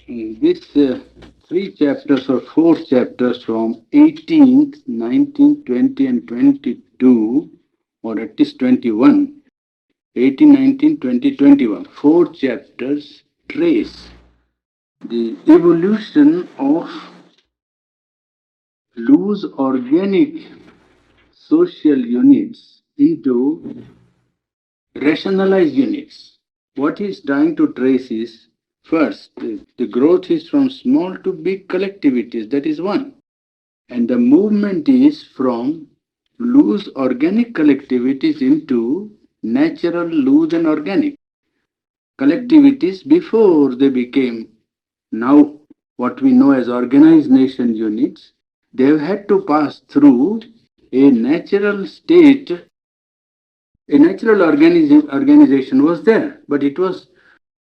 This three chapters or four chapters from 18th, 19th, 20, and 22, or at least 21, 18, 19, 20, 21, four chapters trace the evolution of loose organic social units into rationalized units. What he's trying to trace is first, the growth is from small to big collectivities, that is one. And the movement is from loose organic collectivities into natural, loose, and organic collectivities before they became now what we know as organized nation units. They've had to pass through a natural state. A natural organization was there, but it was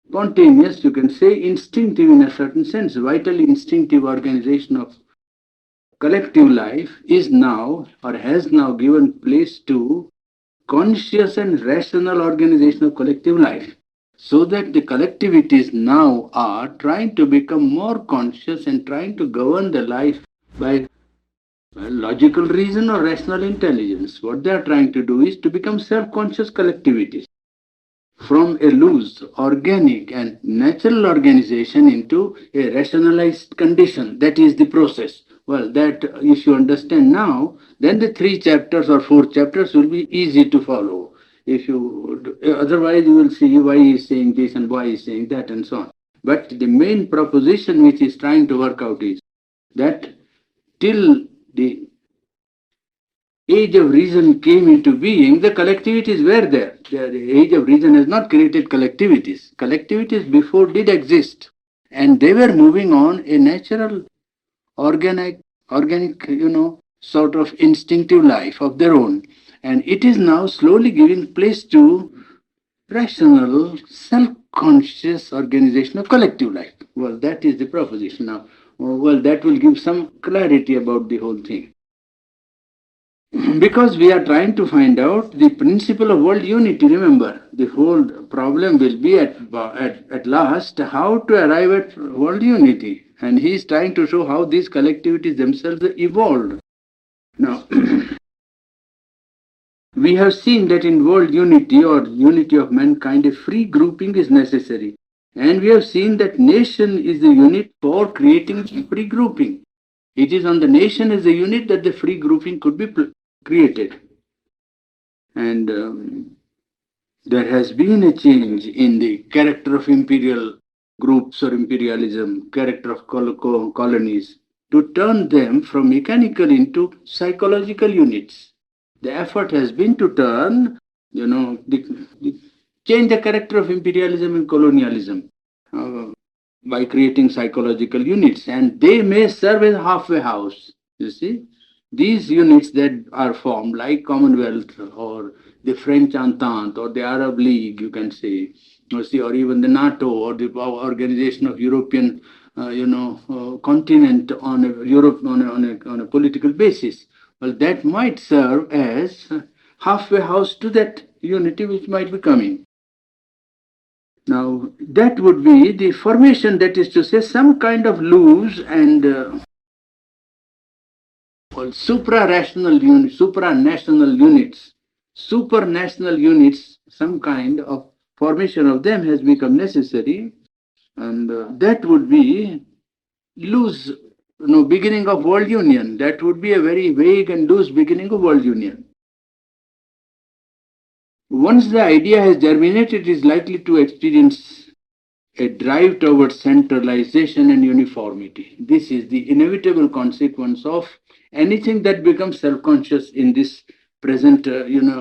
spontaneous, you can say instinctive in a certain sense, vitally instinctive organization of collective life is now or has now given place to conscious and rational organization of collective life. So that the collectivities now are trying to become more conscious and trying to govern the life by logical reason or rational intelligence. What they are trying to do is to become self conscious collectivities from a loose, organic, and natural organization into a rationalized condition. That is the process. Well, that if you understand now, then the three chapters or four chapters will be easy to follow. If you otherwise, you will see why he is saying this and why he is saying that and so on. But the main proposition which he is trying to work out is that till the age of reason came into being, the collectivities were there. The age of reason has not created collectivities. Collectivities before did exist, and they were moving on a natural, organic, sort of instinctive life of their own. And it is now slowly giving place to rational, self-conscious organization of collective life. Well, that is the proposition now. Well, that will give some clarity about the whole thing. Because we are trying to find out the principle of world unity. Remember, the whole problem will be at last how to arrive at world unity. And he is trying to show how these collectivities themselves evolved. Now, we have seen that in world unity or unity of mankind, a free grouping is necessary. And we have seen that nation is the unit for creating free grouping. It is on the nation as a unit that the free grouping could be created. And there has been a change in the character of imperial groups or imperialism, character of colonies, to turn them from mechanical into psychological units. The effort has been to turn, change the character of imperialism and colonialism by creating psychological units, and they may serve as halfway house. You see, these units that are formed, like Commonwealth or the French Entente or the Arab League, you can say, or even the NATO or the Organization of European, continent on a Europe on a political basis. Well, that might serve as halfway house to that unity which might be coming. Now, that would be the formation, that is to say, some kind of loose and supranational units, supranational units, some kind of formation of them has become necessary, and that would be loose, beginning of world union. That would be a very vague and loose beginning of world union. Once the idea has germinated, it is likely to experience a drive towards centralization and uniformity. This is the inevitable consequence of anything that becomes self-conscious in this present,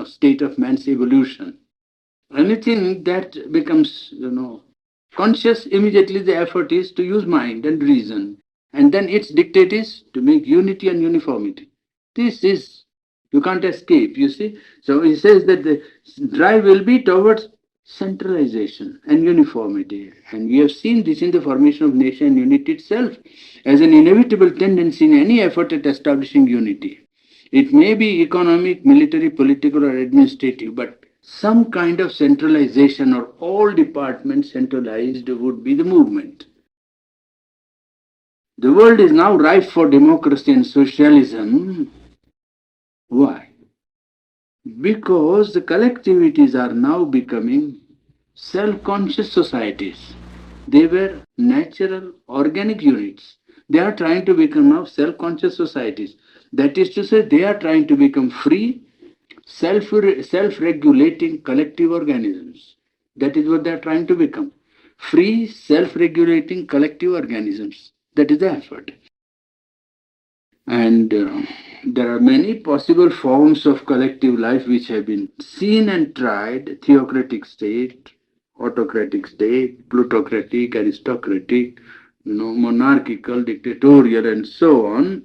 state of man's evolution. Anything that becomes, conscious, immediately the effort is to use mind and reason. And then its dictate is to make unity and uniformity. This is, you can't escape, you see. So he says that the drive will be towards centralization and uniformity. And we have seen this in the formation of nation unity itself as an inevitable tendency in any effort at establishing unity. It may be economic, military, political, or administrative, but some kind of centralization or all departments centralized would be the movement. The world is now ripe for democracy and socialism. Why? Because the collectivities are now becoming self-conscious societies. They were natural organic units. They are trying to become now self-conscious societies. That is to say, they are trying to become free, self-regulating collective organisms. That is what they are trying to become. Free, self-regulating collective organisms. That is the effort. And there are many possible forms of collective life which have been seen and tried: theocratic state, autocratic state, plutocratic, aristocratic, monarchical, dictatorial, and so on.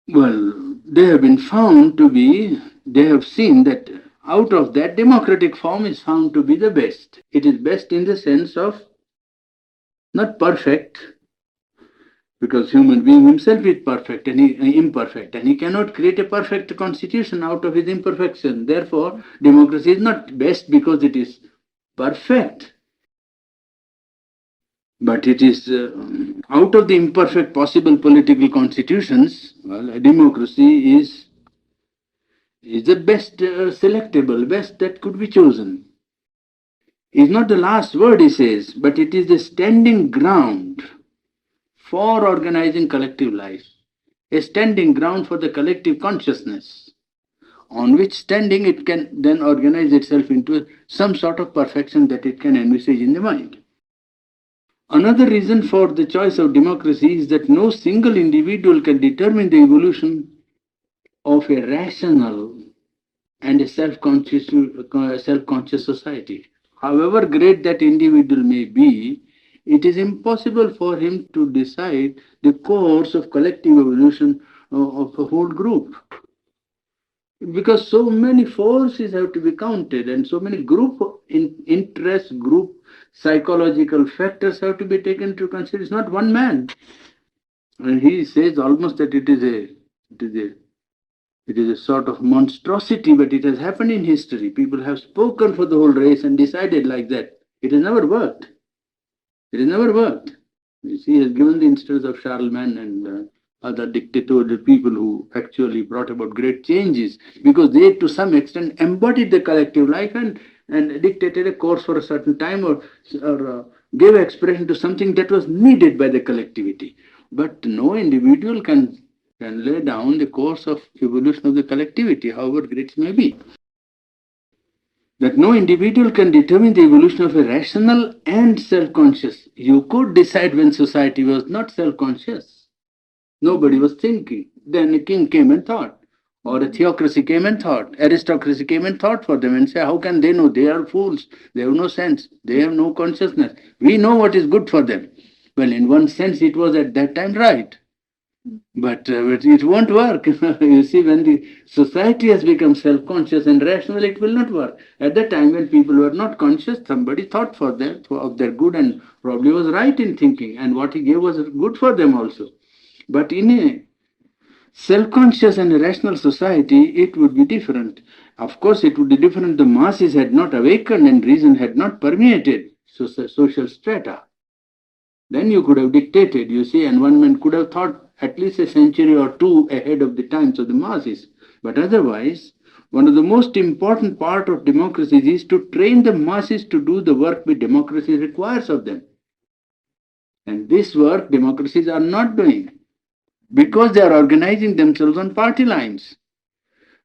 Well, they have been found to be, they have seen that out of that, democratic form is found to be the best. It is best in the sense of not perfect, because human being himself is perfect and imperfect, and he cannot create a perfect constitution out of his imperfection. Therefore, democracy is not best because it is perfect, but it is out of the imperfect possible political constitutions. Well, a democracy is the best selectable, best that could be chosen. Is not the last word, he says, but it is the standing ground for organizing collective life, a standing ground for the collective consciousness, on which standing it can then organize itself into some sort of perfection that it can envisage in the mind. Another reason for the choice of democracy is that no single individual can determine the evolution of a rational and a self-conscious society. However great that individual may be, it is impossible for him to decide the course of collective evolution of a whole group, because so many forces have to be counted and so many group interest, group psychological factors have to be taken into consideration. It's not one man. And he says almost that it is a sort of monstrosity, but it has happened in history. People have spoken for the whole race and decided like that. It has never worked. It has never worked. You see, he has given the instance of Charlemagne and other dictatorial people who actually brought about great changes, because they, to some extent, embodied the collective life and dictated a course for a certain time, or gave expression to something that was needed by the collectivity. But no individual can lay down the course of evolution of the collectivity, however great it may be. That no individual can determine the evolution of a rational and self-conscious. You could decide when society was not self-conscious. Nobody was thinking. Then a king came and thought, or a theocracy came and thought, aristocracy came and thought for them and say, how can they know? They are fools. They have no sense. They have no consciousness. We know what is good for them. Well, in one sense, it was at that time right. But it won't work. You see, when the society has become self-conscious and rational, it will not work. At the time when people were not conscious, somebody thought for them, of their good, and probably was right in thinking, and what he gave was good for them also. But in a self-conscious and a rational society, it would be different. Of course, it would be different. The masses had not awakened and reason had not permeated social strata. Then you could have dictated, you see, and one man could have thought at least a century or two ahead of the times of the masses. But otherwise, one of the most important part of democracy is to train the masses to do the work which democracy requires of them. And this work democracies are not doing, because they are organizing themselves on party lines.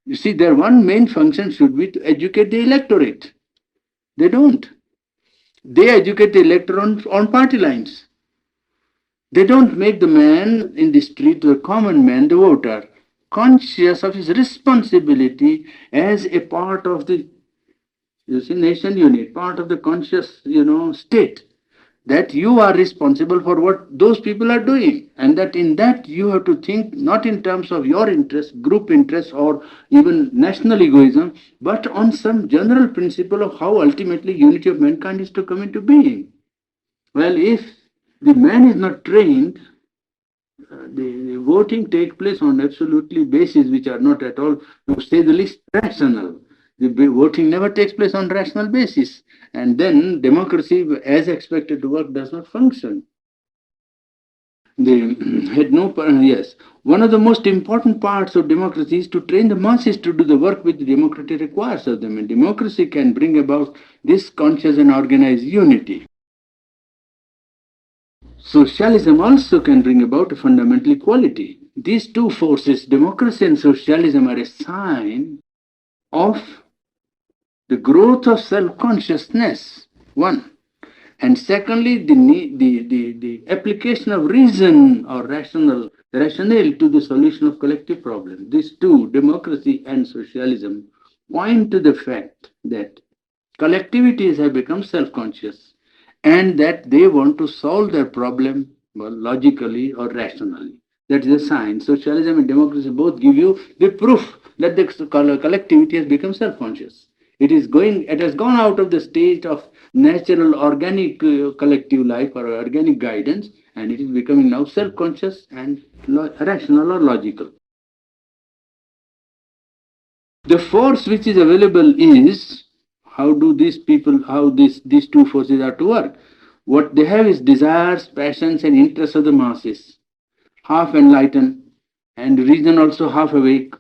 You see, their one main function should be to educate the electorate. They don't. They educate the electorate on party lines. They don't make the man in the street, the common man, the voter, conscious of his responsibility as a part of the, nation unit, part of the conscious, state, that you are responsible for what those people are doing, and that in that you have to think not in terms of your interest, group interest, or even national egoism, but on some general principle of how ultimately unity of mankind is to come into being. Well, if the man is not trained, the voting takes place on absolutely bases which are not at all, to say the least, rational. The voting never takes place on rational basis, and then democracy, as expected to work, does not function. They had no, yes. One of the most important parts of democracy is to train the masses to do the work which democracy requires of them. And democracy can bring about this conscious and organized unity. Socialism also can bring about a fundamental equality. These two forces, democracy and socialism, are a sign of the growth of self consciousness, one. And secondly, the application of reason or rationale to the solution of collective problems. These two, democracy and socialism, point to the fact that collectivities have become self conscious and that they want to solve their problem logically or rationally. That is a sign. Socialism and democracy both give you the proof that the collectivity has become self conscious. It has gone out of the state of natural organic collective life or organic guidance, and it is becoming now self conscious and rational or logical. The force which is available is how do these people, how these two forces are to work. What they have is desires, passions, and interests of the masses, half enlightened, and reason also half awake.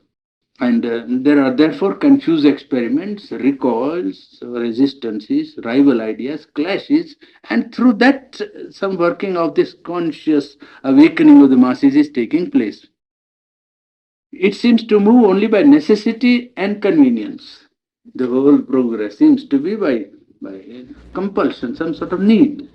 And there are therefore confused experiments, recoils, resistances, rival ideas, clashes, and through that, some working of this conscious awakening of the masses is taking place. It seems to move only by necessity and convenience. The whole progress seems to be by compulsion, some sort of need.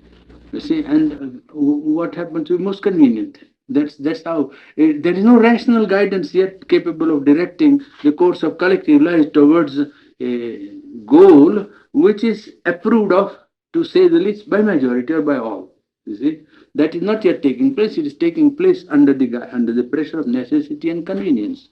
You see, and what happens to be most convenient. That's how there is no rational guidance yet capable of directing the course of collective life towards a goal which is approved of, to say the least, by majority or by all. You see, that is not yet taking place. It is taking place under the pressure of necessity and convenience.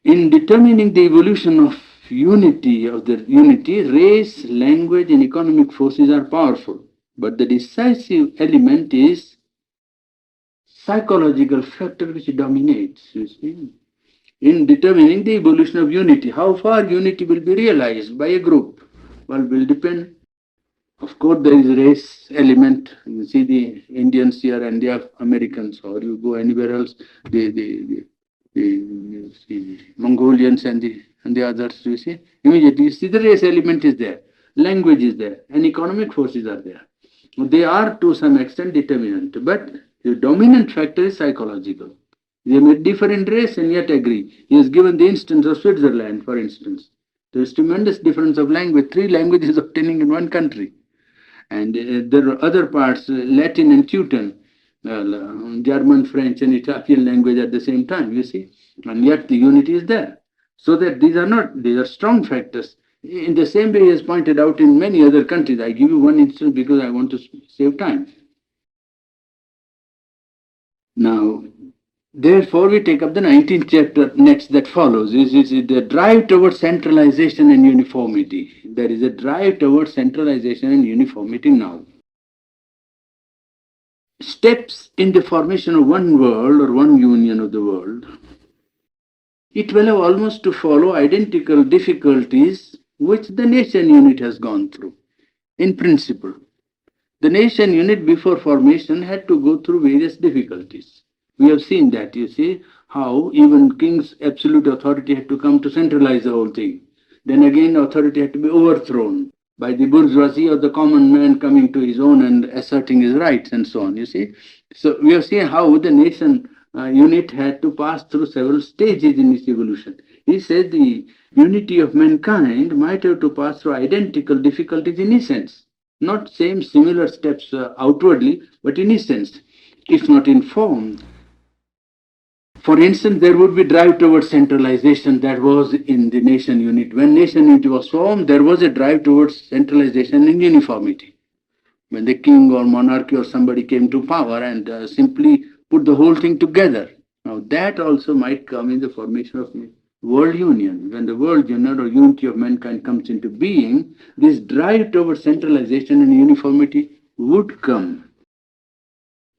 In determining the evolution of unity, race, language, and economic forces are powerful. But the decisive element is psychological factor which dominates, you see. In determining the evolution of unity, how far unity will be realized by a group, well, will depend. Of course, there is race element. You see the Indians here and the Americans, or you go anywhere else, the Mongolians and the others. You see, immediately you see the race element is there, language is there, and economic forces are there. They are to some extent determinant, but the dominant factor is psychological. They may differ in race and yet agree. He has given the instance of Switzerland, for instance. There is tremendous difference of language, three languages obtaining in one country. And there are other parts, Latin and Teuton, German, French, and Italian language at the same time, you see. And yet the unity is there. So that these are strong factors. In the same way as pointed out in many other countries. I give you one instance because I want to save time. Now, therefore, we take up the 19th chapter next that follows. Is the drive towards centralization and uniformity. There is a drive towards centralization and uniformity now. Steps in the formation of one world or one union of the world. It will have almost to follow identical difficulties which the nation unit has gone through. In principle, the nation unit before formation had to go through various difficulties. We have seen that, you see, how even king's absolute authority had to come to centralize the whole thing. Then again, authority had to be overthrown by the bourgeoisie or the common man coming to his own and asserting his rights and so on, you see. So we have seen how the nation unit had to pass through several stages in its evolution. He said the unity of mankind might have to pass through identical difficulties in essence. Not same similar steps outwardly, but in essence, if not in form. For instance, there would be drive towards centralization that was in the nation unit. When nation unit was formed, there was a drive towards centralization and uniformity. When the king or monarchy or somebody came to power and simply put the whole thing together. Now that also might come in the formation of world union. When the world union or unity of mankind comes into being, this drive towards centralization and uniformity would come.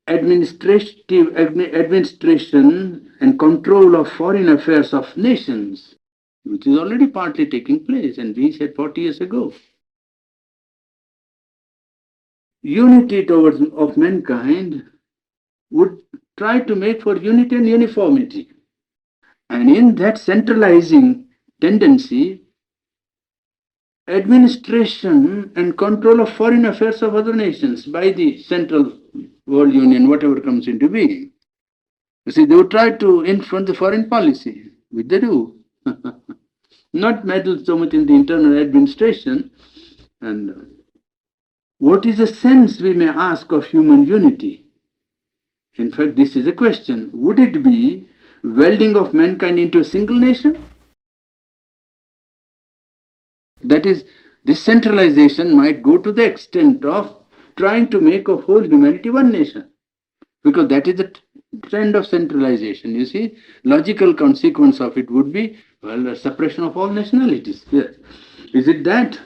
Administration and control of foreign affairs of nations, which is already partly taking place and we said 40 years ago. unity towards of mankind would try to make for unity and uniformity. And in that centralizing tendency, administration and control of foreign affairs of other nations by the Central World Union, whatever comes into being. You see, they would try to influence the foreign policy, which they do. Not meddle so much in the internal administration. And what is the sense, we may ask, of human unity? In fact, this is a question. Would it be welding of mankind into a single nation? That is, this centralization might go to the extent of trying to make of whole humanity one nation. Because that is the trend of centralization. You see, logical consequence of it would be, well, a suppression of all nationalities. Yes. Is it that?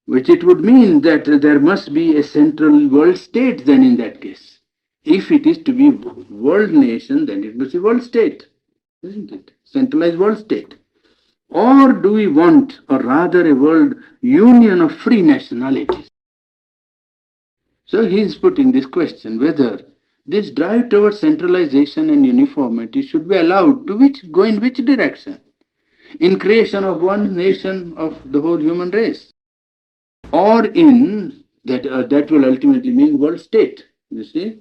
Which it would mean that there must be a central world state then in that case. If it is to be world nation, then it must be world state, isn't it? Centralized world state. Or do we want, or rather a world union of free nationalities? So he is putting this question whether this drive towards centralization and uniformity should be allowed to go in which direction? In creation of one nation of the whole human race, or in that will ultimately mean world state. You see,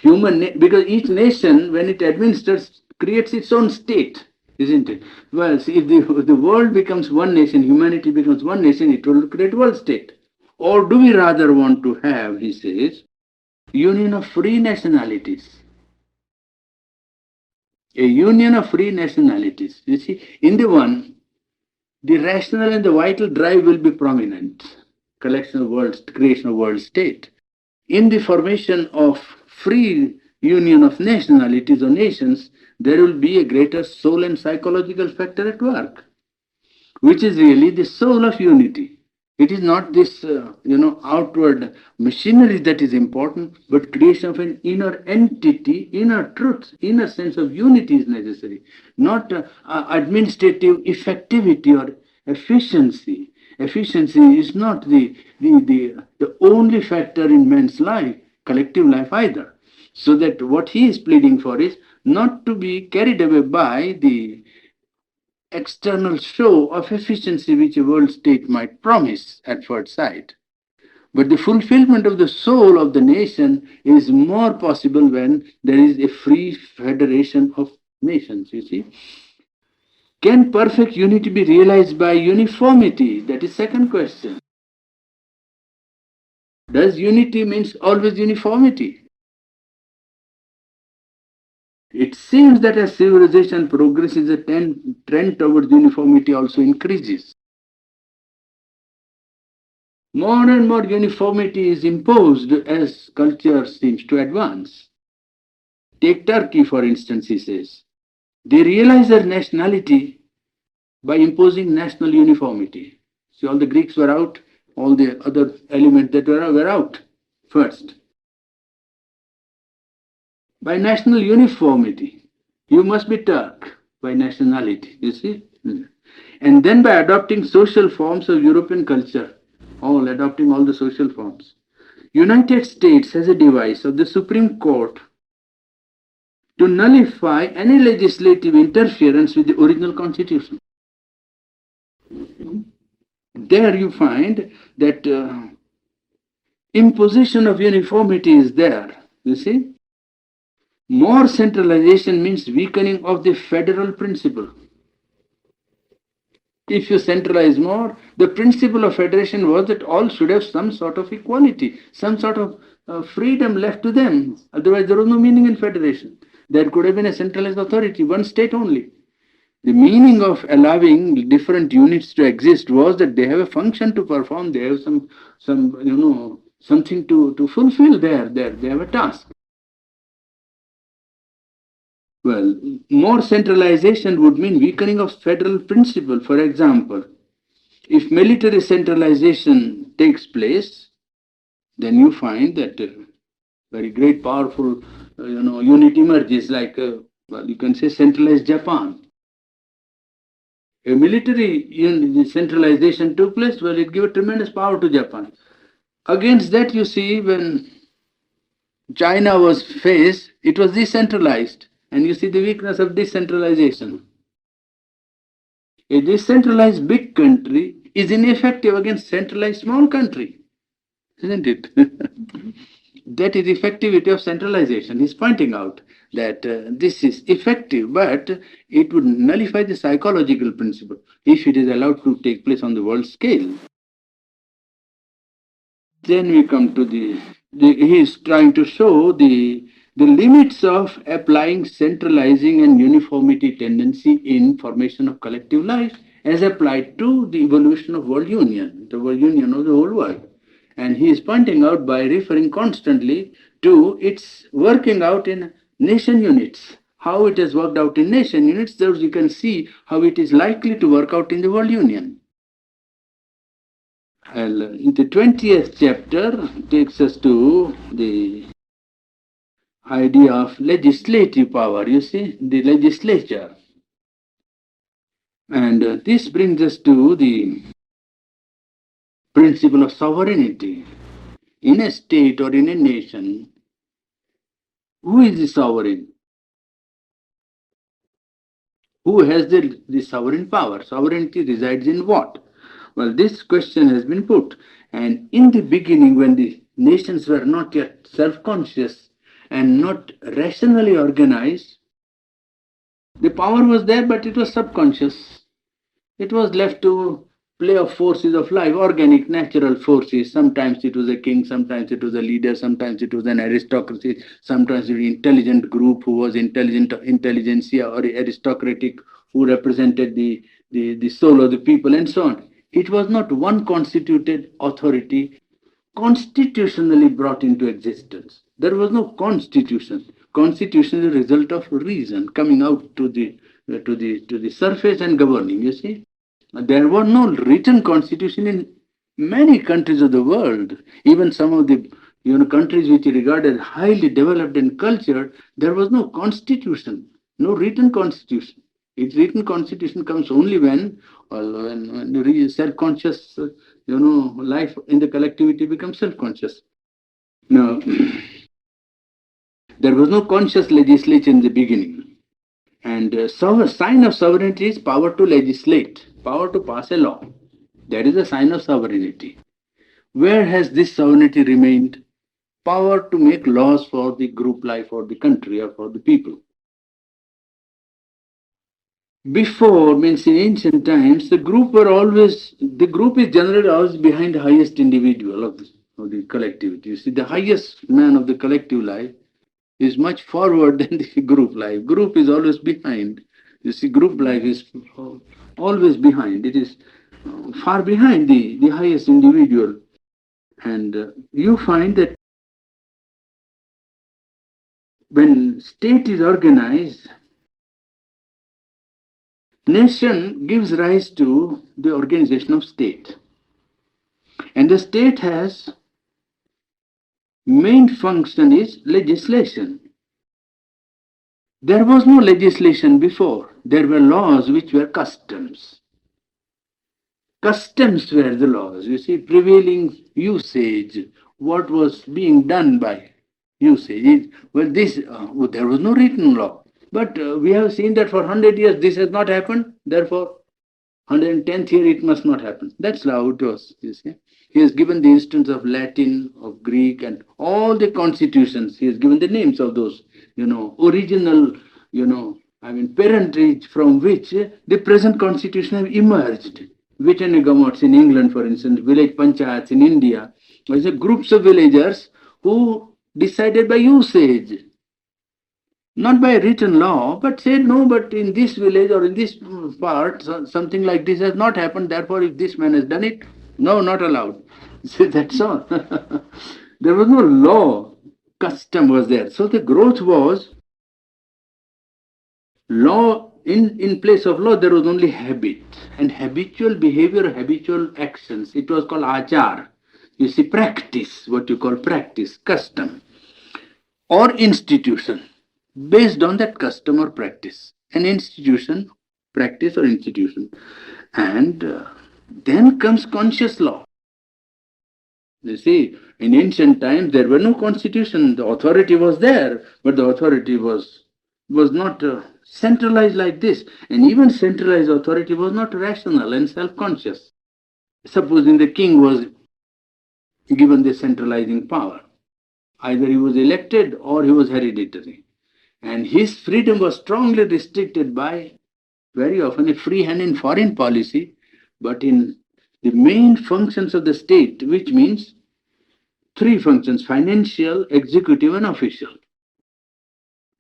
because each nation, when it administers, creates its own state, isn't it? Well, see, if the world becomes one nation, humanity becomes one nation, it will create world state. Or do we rather want to have, he says, union of free nationalities? A union of free nationalities. You see, in the one, the rational and the vital drive will be prominent. Collection of worlds, creation of world state. In the formation of free union of nationalities or nations, there will be a greater soul and psychological factor at work, which is really the soul of unity. It is not this, outward machinery that is important, but creation of an inner entity, inner truth, inner sense of unity is necessary, not administrative effectivity or efficiency. Efficiency is not the only factor in man's life, collective life either. So that what he is pleading for is not to be carried away by the external show of efficiency which a world state might promise at first sight. But the fulfillment of the soul of the nation is more possible when there is a free federation of nations, you see. Can perfect unity be realized by uniformity? That is second question. Does unity means always uniformity? It seems that as civilization progresses, the trend towards uniformity also increases. More and more uniformity is imposed as culture seems to advance. Take Turkey, for instance, he says. They realize their nationality by imposing national uniformity. See, all the Greeks were out, all the other elements that were out first. By national uniformity, you must be Turk by nationality, you see. And then by adopting social forms of European culture, adopting all the social forms. United States has a device of the Supreme Court to nullify any legislative interference with the original constitution. There you find that imposition of uniformity is there, you see. More centralization means weakening of the federal principle. If you centralize more, the principle of federation was that all should have some sort of equality, some sort of freedom left to them. Otherwise, there was no meaning in federation. There could have been a centralized authority, one state only. The meaning of allowing different units to exist was that they have a function to perform, they have something to fulfill there, they have a task. Well, more centralization would mean weakening of federal principle. For example, if military centralization takes place, then you find that very great, powerful, unit emerges, like, you can say centralized Japan. A military centralization took place, well, it gave tremendous power to Japan. Against that, you see, when China was faced, it was decentralized. And you see the weakness of decentralization. A decentralized big country is ineffective against centralized small country, isn't it? That is effectivity of centralization. He's pointing out that this is effective, but it would nullify the psychological principle if it is allowed to take place on the world scale. Then we come to he is trying to show the limits of applying centralizing and uniformity tendency in formation of collective life as applied to the evolution of world union, the world union of the whole world. And he is pointing out by referring constantly to its working out in nation units. How it has worked out in nation units, thus you can see how it is likely to work out in the world union. And in the 20th chapter takes us to the idea of legislative power, you see, the legislature. And this brings us to the principle of sovereignty. In a state or in a nation, who is the sovereign? Who has the sovereign power? Sovereignty resides in what? Well, this question has been put. And in the beginning, when the nations were not yet self conscious and not rationally organized, the power was there, but it was subconscious. It was left to play of forces of life, organic, natural forces. Sometimes it was a king, sometimes it was a leader, sometimes it was an aristocracy, sometimes an intelligent group who was intelligentsia or aristocratic, who represented the soul of the people, and so on. It was not one constituted authority constitutionally brought into existence. There was no constitution. Constitution is a result of reason coming out to the surface and governing. You see, there was no written constitution in many countries of the world. Even some of the countries which are regarded highly developed and cultured, there was no constitution, no written constitution. Its written constitution comes only when the self-conscious, life in the collectivity becomes self-conscious. Now, there was no conscious legislature in the beginning. And so a sign of sovereignty is power to legislate, power to pass a law. That is a sign of sovereignty. Where has this sovereignty remained? Power to make laws for the group life or the country or for the people. Before, means in ancient times, the group is generally always behind the highest individual of the collectivity. You see, the highest man of the collective life is much forward than the group life. Group is always behind. You see, group life is always behind. It is far behind the highest individual. And you find that when state is organized, nation gives rise to the organization of state. And the state has main function is legislation. There was no legislation before. There were laws which were customs. Customs were the laws. You see, prevailing usage, what was being done by usage. Well, there was no written law. But we have seen that for 100 years this has not happened. Therefore, 110th year it must not happen. That's how it was, you see. He has given the instance of Latin, of Greek, and all the constitutions. He has given the names of those, original, parentage from which the present constitution have emerged. Wittenagemots in England, for instance, village panchayats in India, was groups of villagers who decided by usage, not by written law, but said, no, but in this village or in this part, something like this has not happened. Therefore, if this man has done it, no, not allowed. So that's all. There was no law. Custom was there. So the growth was law. In place of law, there was only habit and habitual behavior, habitual actions. It was called achar. You see, practice, what you call practice, custom, or institution, based on that custom or practice. An institution, practice or institution. And then comes conscious law. You see, in ancient times there were no constitution. The authority was there, but the authority was not centralized like this. And even centralized authority was not rational and self-conscious. Supposing the king was given the centralizing power, either he was elected or he was hereditary, and his freedom was strongly restricted by very often a free hand in foreign policy, but in the main functions of the state, which means three functions: financial, executive, and official.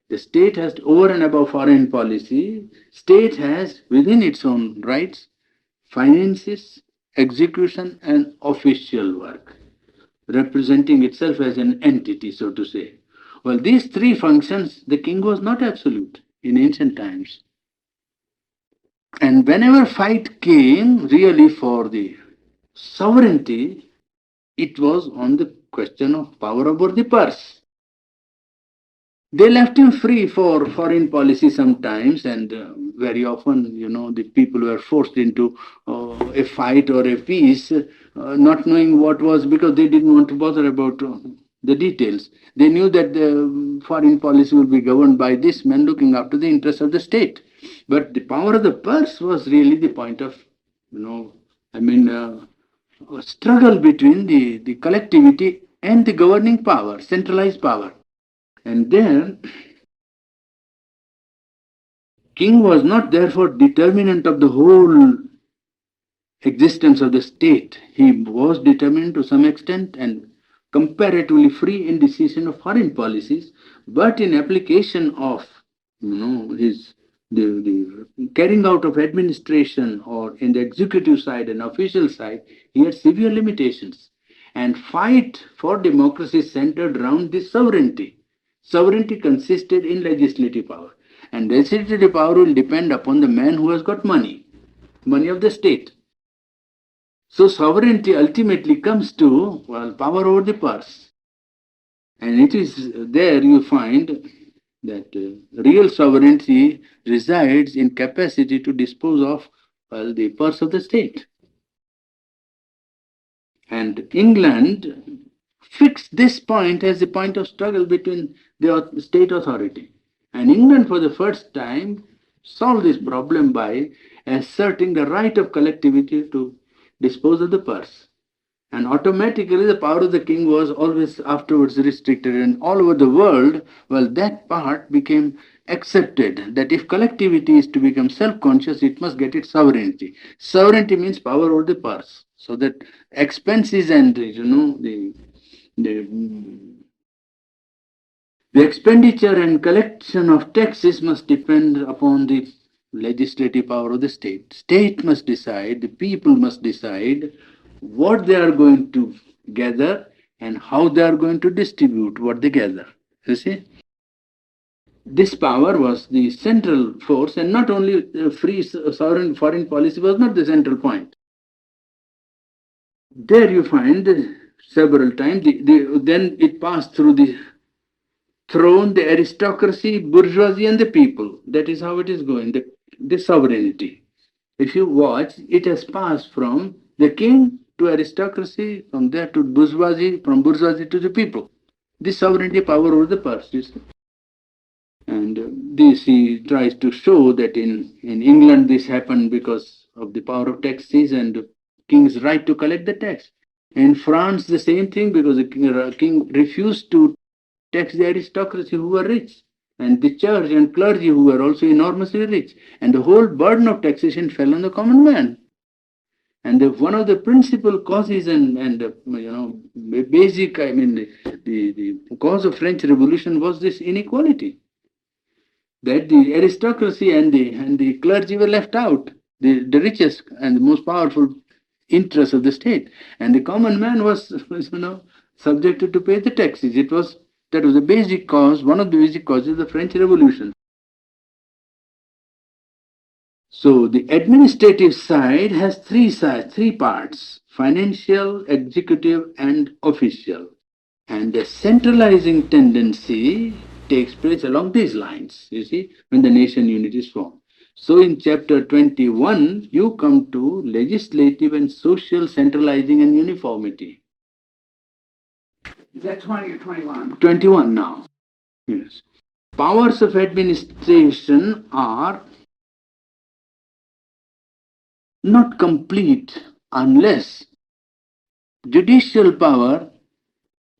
The state has, over and above foreign policy, state has within its own rights finances, execution, and official work, representing itself as an entity, so to say. Well, these three functions, the king was not absolute in ancient times. And whenever fight came really for the sovereignty, it was on the question of power over the purse. They left him free for foreign policy sometimes, and very often, the people were forced into a fight or a peace, not knowing what was, because they didn't want to bother about the details. They knew that the foreign policy would be governed by this man looking after the interests of the state. But the power of the purse was really the point of, I mean, struggle between the collectivity and the governing power, centralized power. And then, king was not therefore determinant of the whole existence of the state. He was determined to some extent and comparatively free in decision of foreign policies, but in application of his the carrying out of administration or in the executive side and official side, he had severe limitations. And fight for democracy centered around this sovereignty. Sovereignty consisted in legislative power, and legislative power will depend upon the man who has got money of the state. So sovereignty ultimately comes to, well, power over the purse. And it is there you find that real sovereignty resides in capacity to dispose of, well, the purse of the state. And England fixed this point as the point of struggle between the state authority. And England, for the first time, solved this problem by asserting the right of collectivity to dispose of the purse. And automatically, the power of the king was always afterwards restricted. And all over the world, well, that part became accepted that if collectivity is to become self conscious, it must get its sovereignty. Sovereignty means power over the purse. So that expenses and, the expenditure and collection of taxes must depend upon the legislative power of the state. State must decide, the people must decide what they are going to gather and how they are going to distribute what they gather. You see? This power was the central force, and not only free sovereign foreign policy was not the central point. There you find several times, then it passed through the throne, the aristocracy, bourgeoisie, and the people. That is how it is going, the sovereignty. If you watch, it has passed from the king to aristocracy, from there to bourgeoisie, from bourgeoisie to the people. This sovereignty power over the purse, you see. And this he tries to show that in England this happened because of the power of taxes and king's right to collect the tax. In France, the same thing, because the king refused to tax the aristocracy who were rich, and the church and clergy who were also enormously rich. And the whole burden of taxation fell on the common man. And one of the principal causes and basic, the cause of French Revolution was this inequality. That the aristocracy and the clergy were left out, the richest and the most powerful interests of the state, and the common man was subjected to pay the taxes. That was the basic cause, one of the basic causes of the French Revolution. So the administrative side has three parts: financial, executive, and official. And the centralizing tendency takes place along these lines, you see, when the nation unit is formed. So in chapter 21, you come to legislative and social centralizing and uniformity. Is that 20 or 21? 21 now. Yes. Powers of administration are not complete unless judicial power,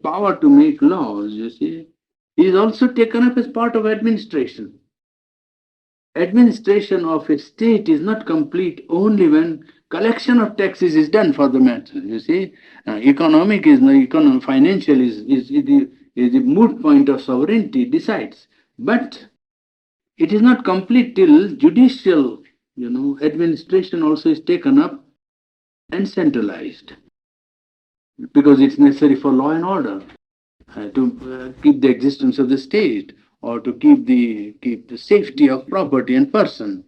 power to make laws, you see, is also taken up as part of administration. Administration of a state is not complete only when collection of taxes is done for the matter. You see, economic is no economic, financial is the moot point of sovereignty decides. But it is not complete till judicial, administration also is taken up and centralized because it's necessary for law and order to keep the existence of the state or to keep the safety of property and person.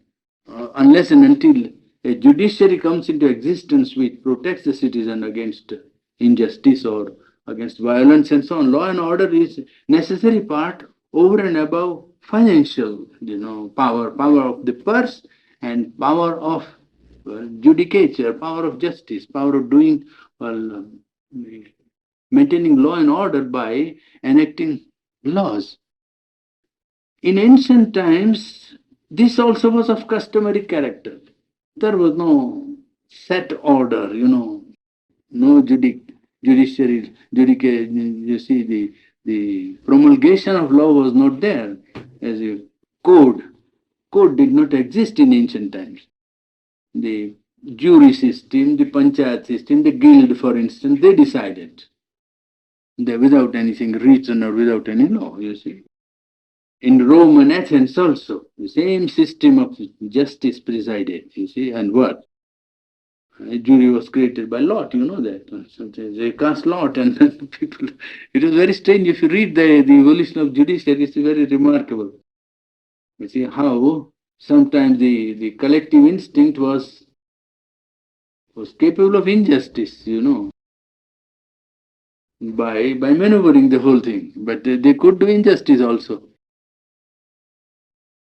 Unless and until a judiciary comes into existence which protects the citizen against injustice or against violence and so on, law and order is necessary part over and above financial, power of the purse and power of judicature, power of justice, power of doing, well, maintaining law and order by enacting laws. In ancient times, this also was of customary character. There was no set order, no judiciary, you see, the promulgation of law was not there as a code. Code did not exist in ancient times. The jury system, the panchayat system, the guild, for instance, they decided. They without anything written or without any law, you see. In Rome and Athens also, the same system of justice presided, you see, and what? A jury was created by lot, you know that. Sometimes they cast lot and people, it is very strange. If you read the evolution of judiciary, it's very remarkable. You see how sometimes the collective instinct was capable of injustice, by maneuvering the whole thing. But they could do injustice also.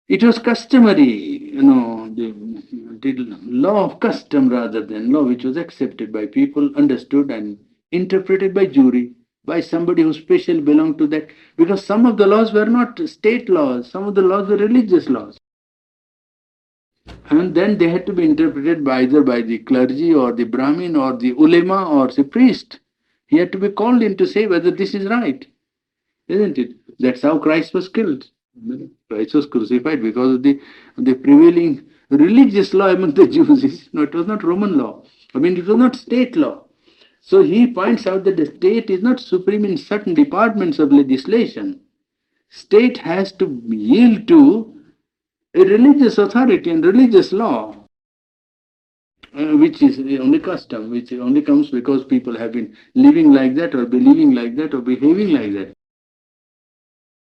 It was customary, the law of custom rather than law which was accepted by people, understood and interpreted by jury, by somebody who specially belonged to that. Because some of the laws were not state laws, some of the laws were religious laws. And then they had to be interpreted by either by the clergy or the Brahmin or the ulema or the priest. He had to be called in to say whether this is right, isn't it? That's how Christ was killed. Christ was crucified because of the prevailing religious law among the Jews. It was not Roman law. I mean, it was not state law. So he points out that the state is not supreme in certain departments of legislation. State has to yield to a religious authority and religious law, which is only custom, which only comes because people have been living like that or believing like that or behaving like that.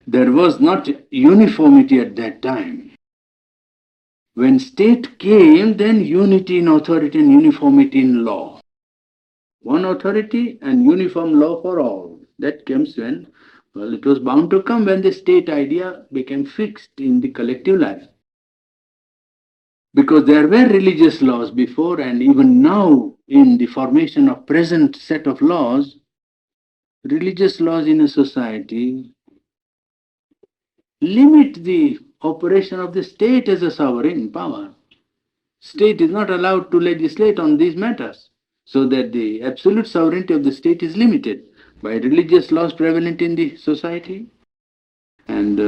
There was not uniformity at that time. When state came, then unity in authority and uniformity in law. One authority and uniform law for all. That comes when, well, it was bound to come when the state idea became fixed in the collective life. Because there were religious laws before, and even now in the formation of present set of laws, religious laws in a society limit the operation of the state as a sovereign power. State is not allowed to legislate on these matters, so that the absolute sovereignty of the state is limited by religious laws prevalent in the society. And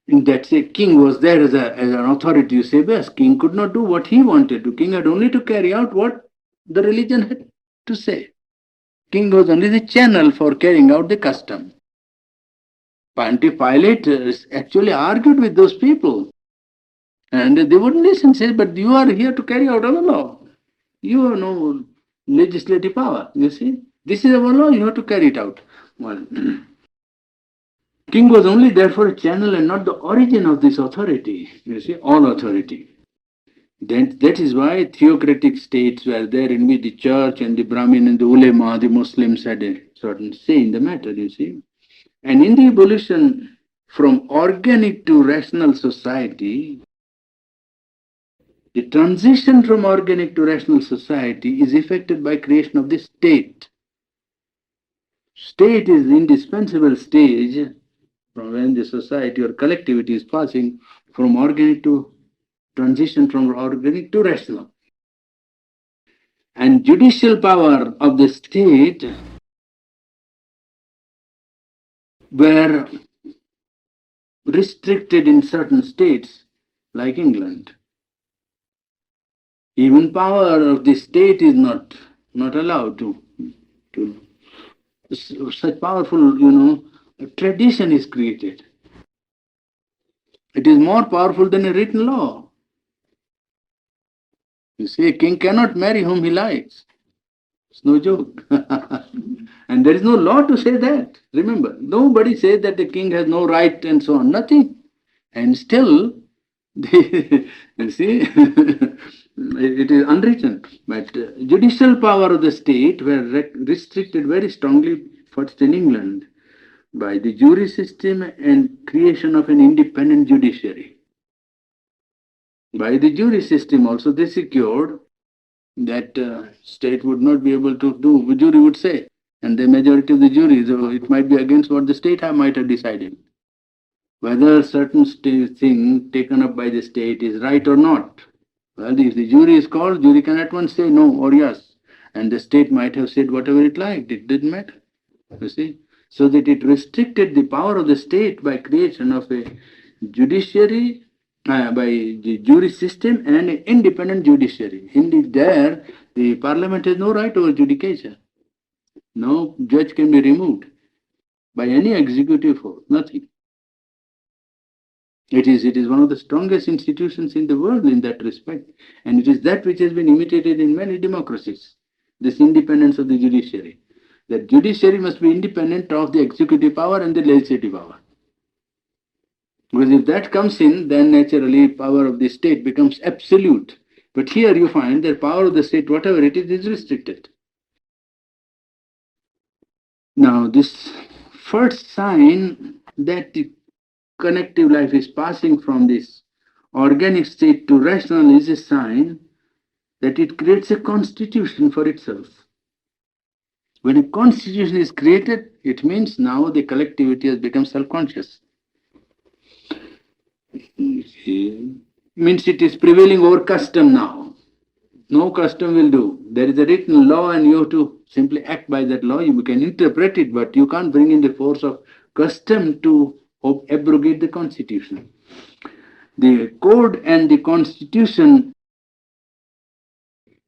that say king was there as an authority. You say, yes, king could not do what he wanted to. King had only to carry out what the religion had to say. King was only the channel for carrying out the custom. Pontiff Pilate actually argued with those people. And they wouldn't listen, say, but you are here to carry out our law. You have no legislative power, you see. This is our law, you have to carry it out. Well, king was only therefore a channel and not the origin of this authority, you see, all authority. Then that is why theocratic states were there in which the church and the Brahmin and the ulema, the Muslims had a certain say in the matter, you see. And in the evolution from organic to rational society, the transition from organic to rational society is effected by creation of the state. State is the indispensable stage from when the society or collectivity is passing from organic to transition from organic to rational. And judicial power of the state were restricted in certain states like England. Even power of the state is not allowed to such powerful, tradition is created. It is more powerful than a written law. You see, a king cannot marry whom he likes. It's no joke. And there is no law to say that. Remember, nobody says that the king has no right and so on. Nothing. And still, you see, it is unwritten. But judicial power of the state were restricted very strongly, first in England, by the jury system and creation of an independent judiciary. By the jury system also they secured that state would not be able to do, the jury would say, and the majority of the jury, so it might be against what the state might have decided. Whether certain thing taken up by the state is right or not. Well, if the jury is called, jury can at once say no or yes. And the state might have said whatever it liked, it didn't matter. You see? So that it restricted the power of the state by creation of a judiciary, by the jury system and an independent judiciary. Indeed, there, the parliament has no right over judication. No judge can be removed by any executive force, nothing. It is one of the strongest institutions in the world in that respect. And it is that which has been imitated in many democracies, this independence of the judiciary. That judiciary must be independent of the executive power and the legislative power. Because if that comes in, then naturally power of the state becomes absolute. But here you find that power of the state, whatever it is restricted. Now, this first sign that the connective life is passing from this organic state to rational is a sign that it creates a constitution for itself. When a constitution is created, it means now the collectivity has become self-conscious. Means it is prevailing over custom now. No custom will do. There is a written law and you have to simply act by that law. You can interpret it, but you can't bring in the force of custom to abrogate the constitution. The code and the constitution,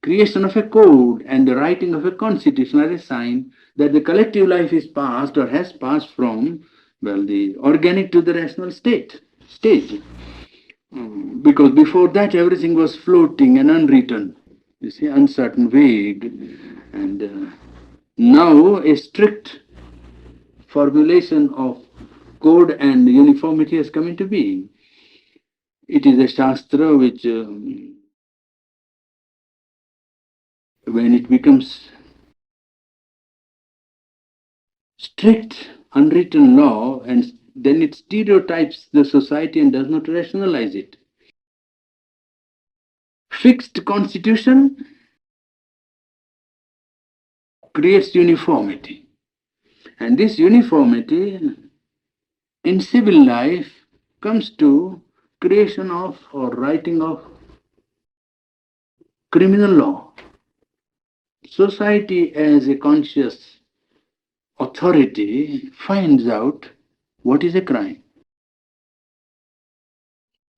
creation of a code and the writing of a constitution are a sign that the collective life is passed or has passed from, well, the organic to the rational stage. Because before that everything was floating and unwritten, you see, uncertain, vague. And now a strict formulation of code and uniformity has come into being. It is a Shastra which, when it becomes strict, unwritten law, and then it stereotypes the society and does not rationalize it. Fixed constitution creates uniformity. And this uniformity in civil life comes to creation of or writing of criminal law. Society as a conscious authority finds out what is a crime.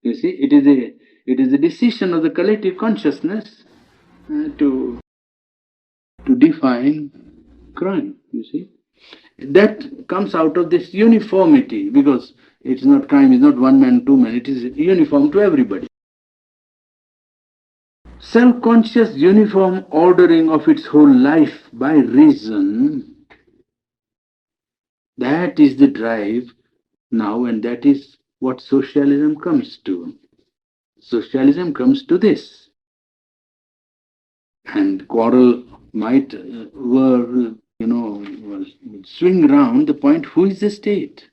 You see, it is a decision of the collective consciousness to define crime. You see, that comes out of this uniformity, because it's not crime, it's not one man, two men, it is uniform to everybody. Self-conscious uniform ordering of its whole life by reason, that is the drive now, and that is what socialism comes to. Socialism comes to this. And quarrel might swing round the point, who is the state?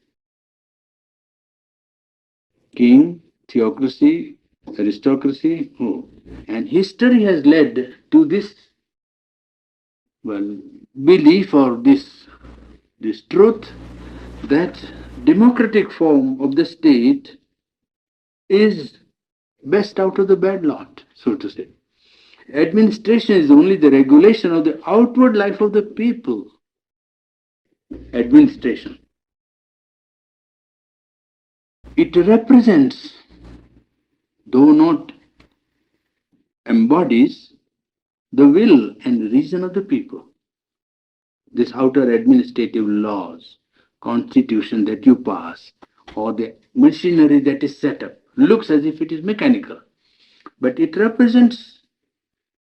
King, theocracy, aristocracy, who? And history has led to this, well, belief or this this truth that democratic form of the state is best out of the bad lot, so to say. Administration is only the regulation of the outward life of the people. Administration. It represents, though not embodies, the will and reason of the people. This outer administrative laws, constitution that you pass, or the machinery that is set up, looks as if it is mechanical. But it represents,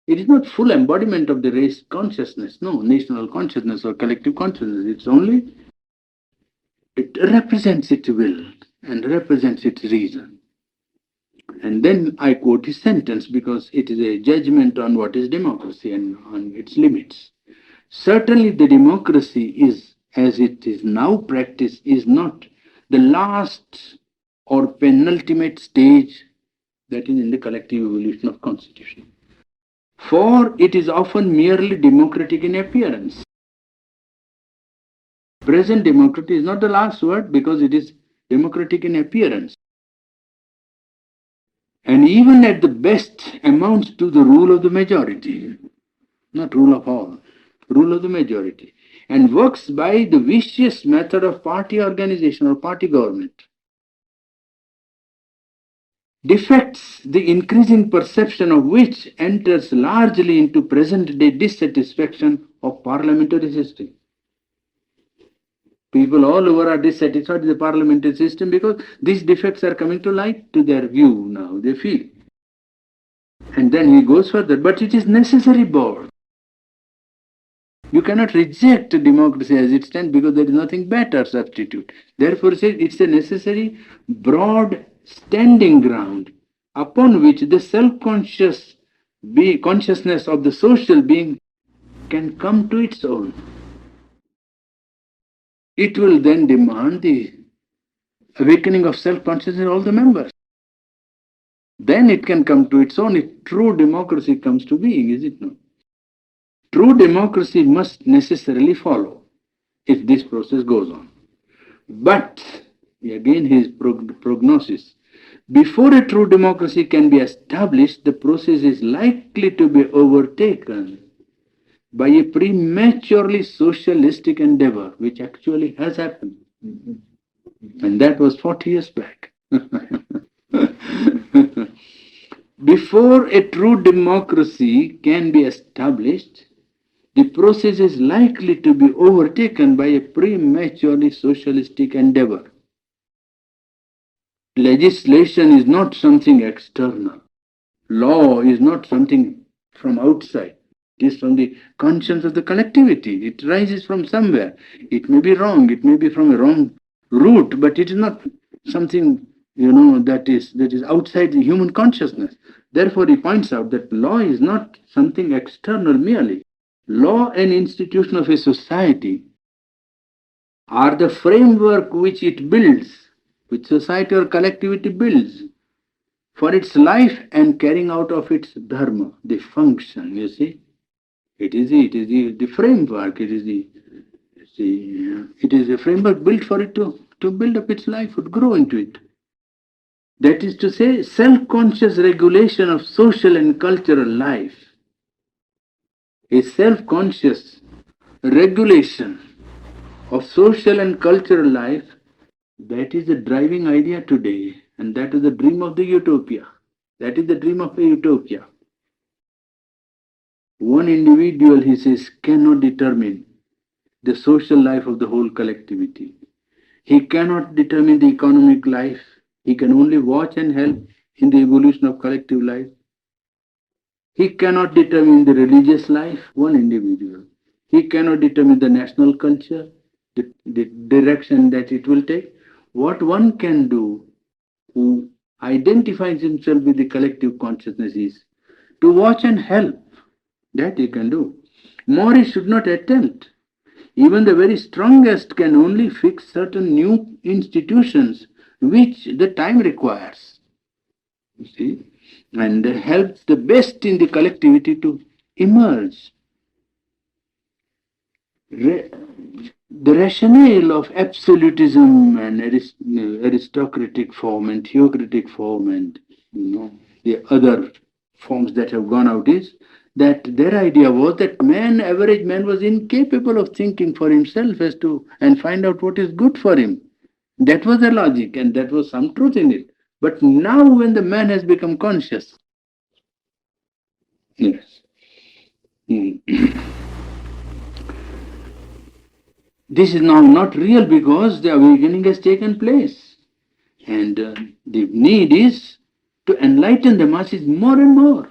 it is not full embodiment of the race consciousness, no, national consciousness or collective consciousness. It's only, it represents its will and represents its reason. And then I quote his sentence because it is a judgment on what is democracy and on its limits. Certainly, the democracy is, as it is now practiced, is not the last or penultimate stage that is in the collective evolution of constitution. For it is often merely democratic in appearance. Present democracy is not the last word because it is democratic in appearance. And even at the best amounts to the rule of the majority, not rule of all, rule of the majority, and works by the vicious method of party organization or party government. Defects, the increasing perception of which enters largely into present day dissatisfaction of parliamentary system. People all over are dissatisfied with the parliamentary system because these defects are coming to light to their view now, they feel. And then he goes further, but it is necessary board. You cannot reject democracy as it stands because there is nothing better substitute. Therefore, it's a necessary broad standing ground upon which the self-conscious consciousness of the social being can come to its own. It will then demand the awakening of self-consciousness in all the members. Then it can come to its own if true democracy comes to being, is it not? True democracy must necessarily follow if this process goes on. But, again his prognosis, before a true democracy can be established, the process is likely to be overtaken by a prematurely socialistic endeavor, which actually has happened. And that was 40 years back. Before a true democracy can be established, the process is likely to be overtaken by a prematurely socialistic endeavor. Legislation is not something external. Law is not something from outside. It is from the conscience of the collectivity. It rises from somewhere. It may be wrong. It may be from a wrong root, but it is not something, that is outside the human consciousness. Therefore, he points out that law is not something external merely. Law and institution of a society are the framework which it builds, which society or collectivity builds for its life and carrying out of its dharma, the function, you see. It is the framework, it is a framework built for it to build up its life, to grow into it. That is to say, self-conscious regulation of social and cultural life. A self-conscious regulation of social and cultural life, that is the driving idea today, and that is the dream of the utopia. That is the dream of a utopia. One individual, he says, cannot determine the social life of the whole collectivity. He cannot determine the economic life. He can only watch and help in the evolution of collective life. He cannot determine the religious life, one individual. He cannot determine the national culture, the direction that it will take. What one can do, who identifies himself with the collective consciousness, is to watch and help. That he can do. More he should not attempt. Even the very strongest can only fix certain new institutions which the time requires. You see? And helps the best in the collectivity to emerge. The rationale of absolutism and aristocratic form and theocratic form and the other forms that have gone out is that their idea was that average man was incapable of thinking for himself as to and find out what is good for him. That was the logic and that was some truth in it. But now when the man has become conscious, yes, this is now not real because the awakening has taken place. And the need is to enlighten the masses more and more.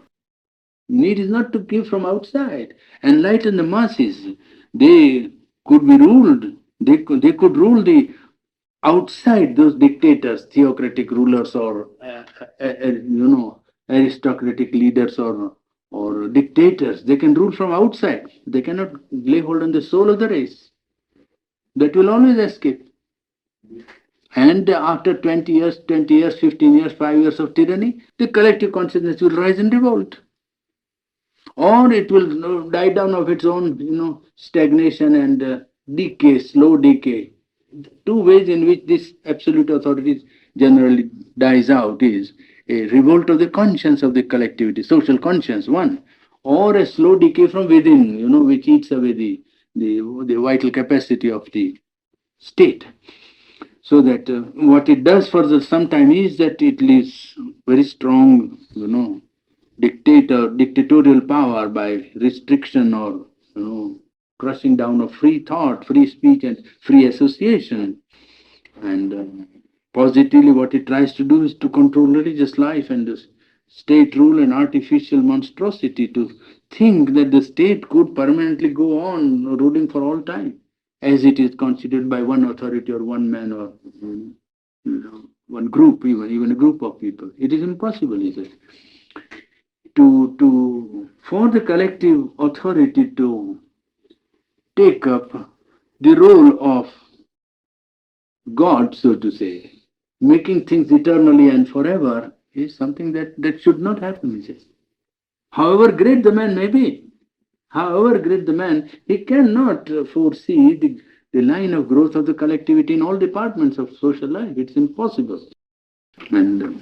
Need is not to give from outside. Enlighten the masses. They could be ruled. They could rule the outside those dictators, theocratic rulers, or aristocratic leaders, or dictators. They can rule from outside. They cannot lay hold on the soul of the race. That will always escape. And after 20 years, 15 years, 5 years of tyranny, the collective consciousness will rise in revolt. Or it will die down of its own, stagnation and decay, slow decay. Two ways in which this absolute authority generally dies out is a revolt of the conscience of the collectivity, social conscience, one, or a slow decay from within, which eats away the vital capacity of the state. So that what it does for some time is that it leaves very strong, dictatorial power by restriction or crushing down of free thought, free speech, and free association. And positively, what it tries to do is to control religious life and the state rule and artificial monstrosity to think that the state could permanently go on ruling for all time, as it is considered by one authority or one man or one group, even a group of people. It is impossible, is it? For the collective authority to take up the role of God, so to say, making things eternally and forever is something that should not happen, is it? However great the man may be, however great the man, he cannot foresee the line of growth of the collectivity in all departments of social life. It's impossible. And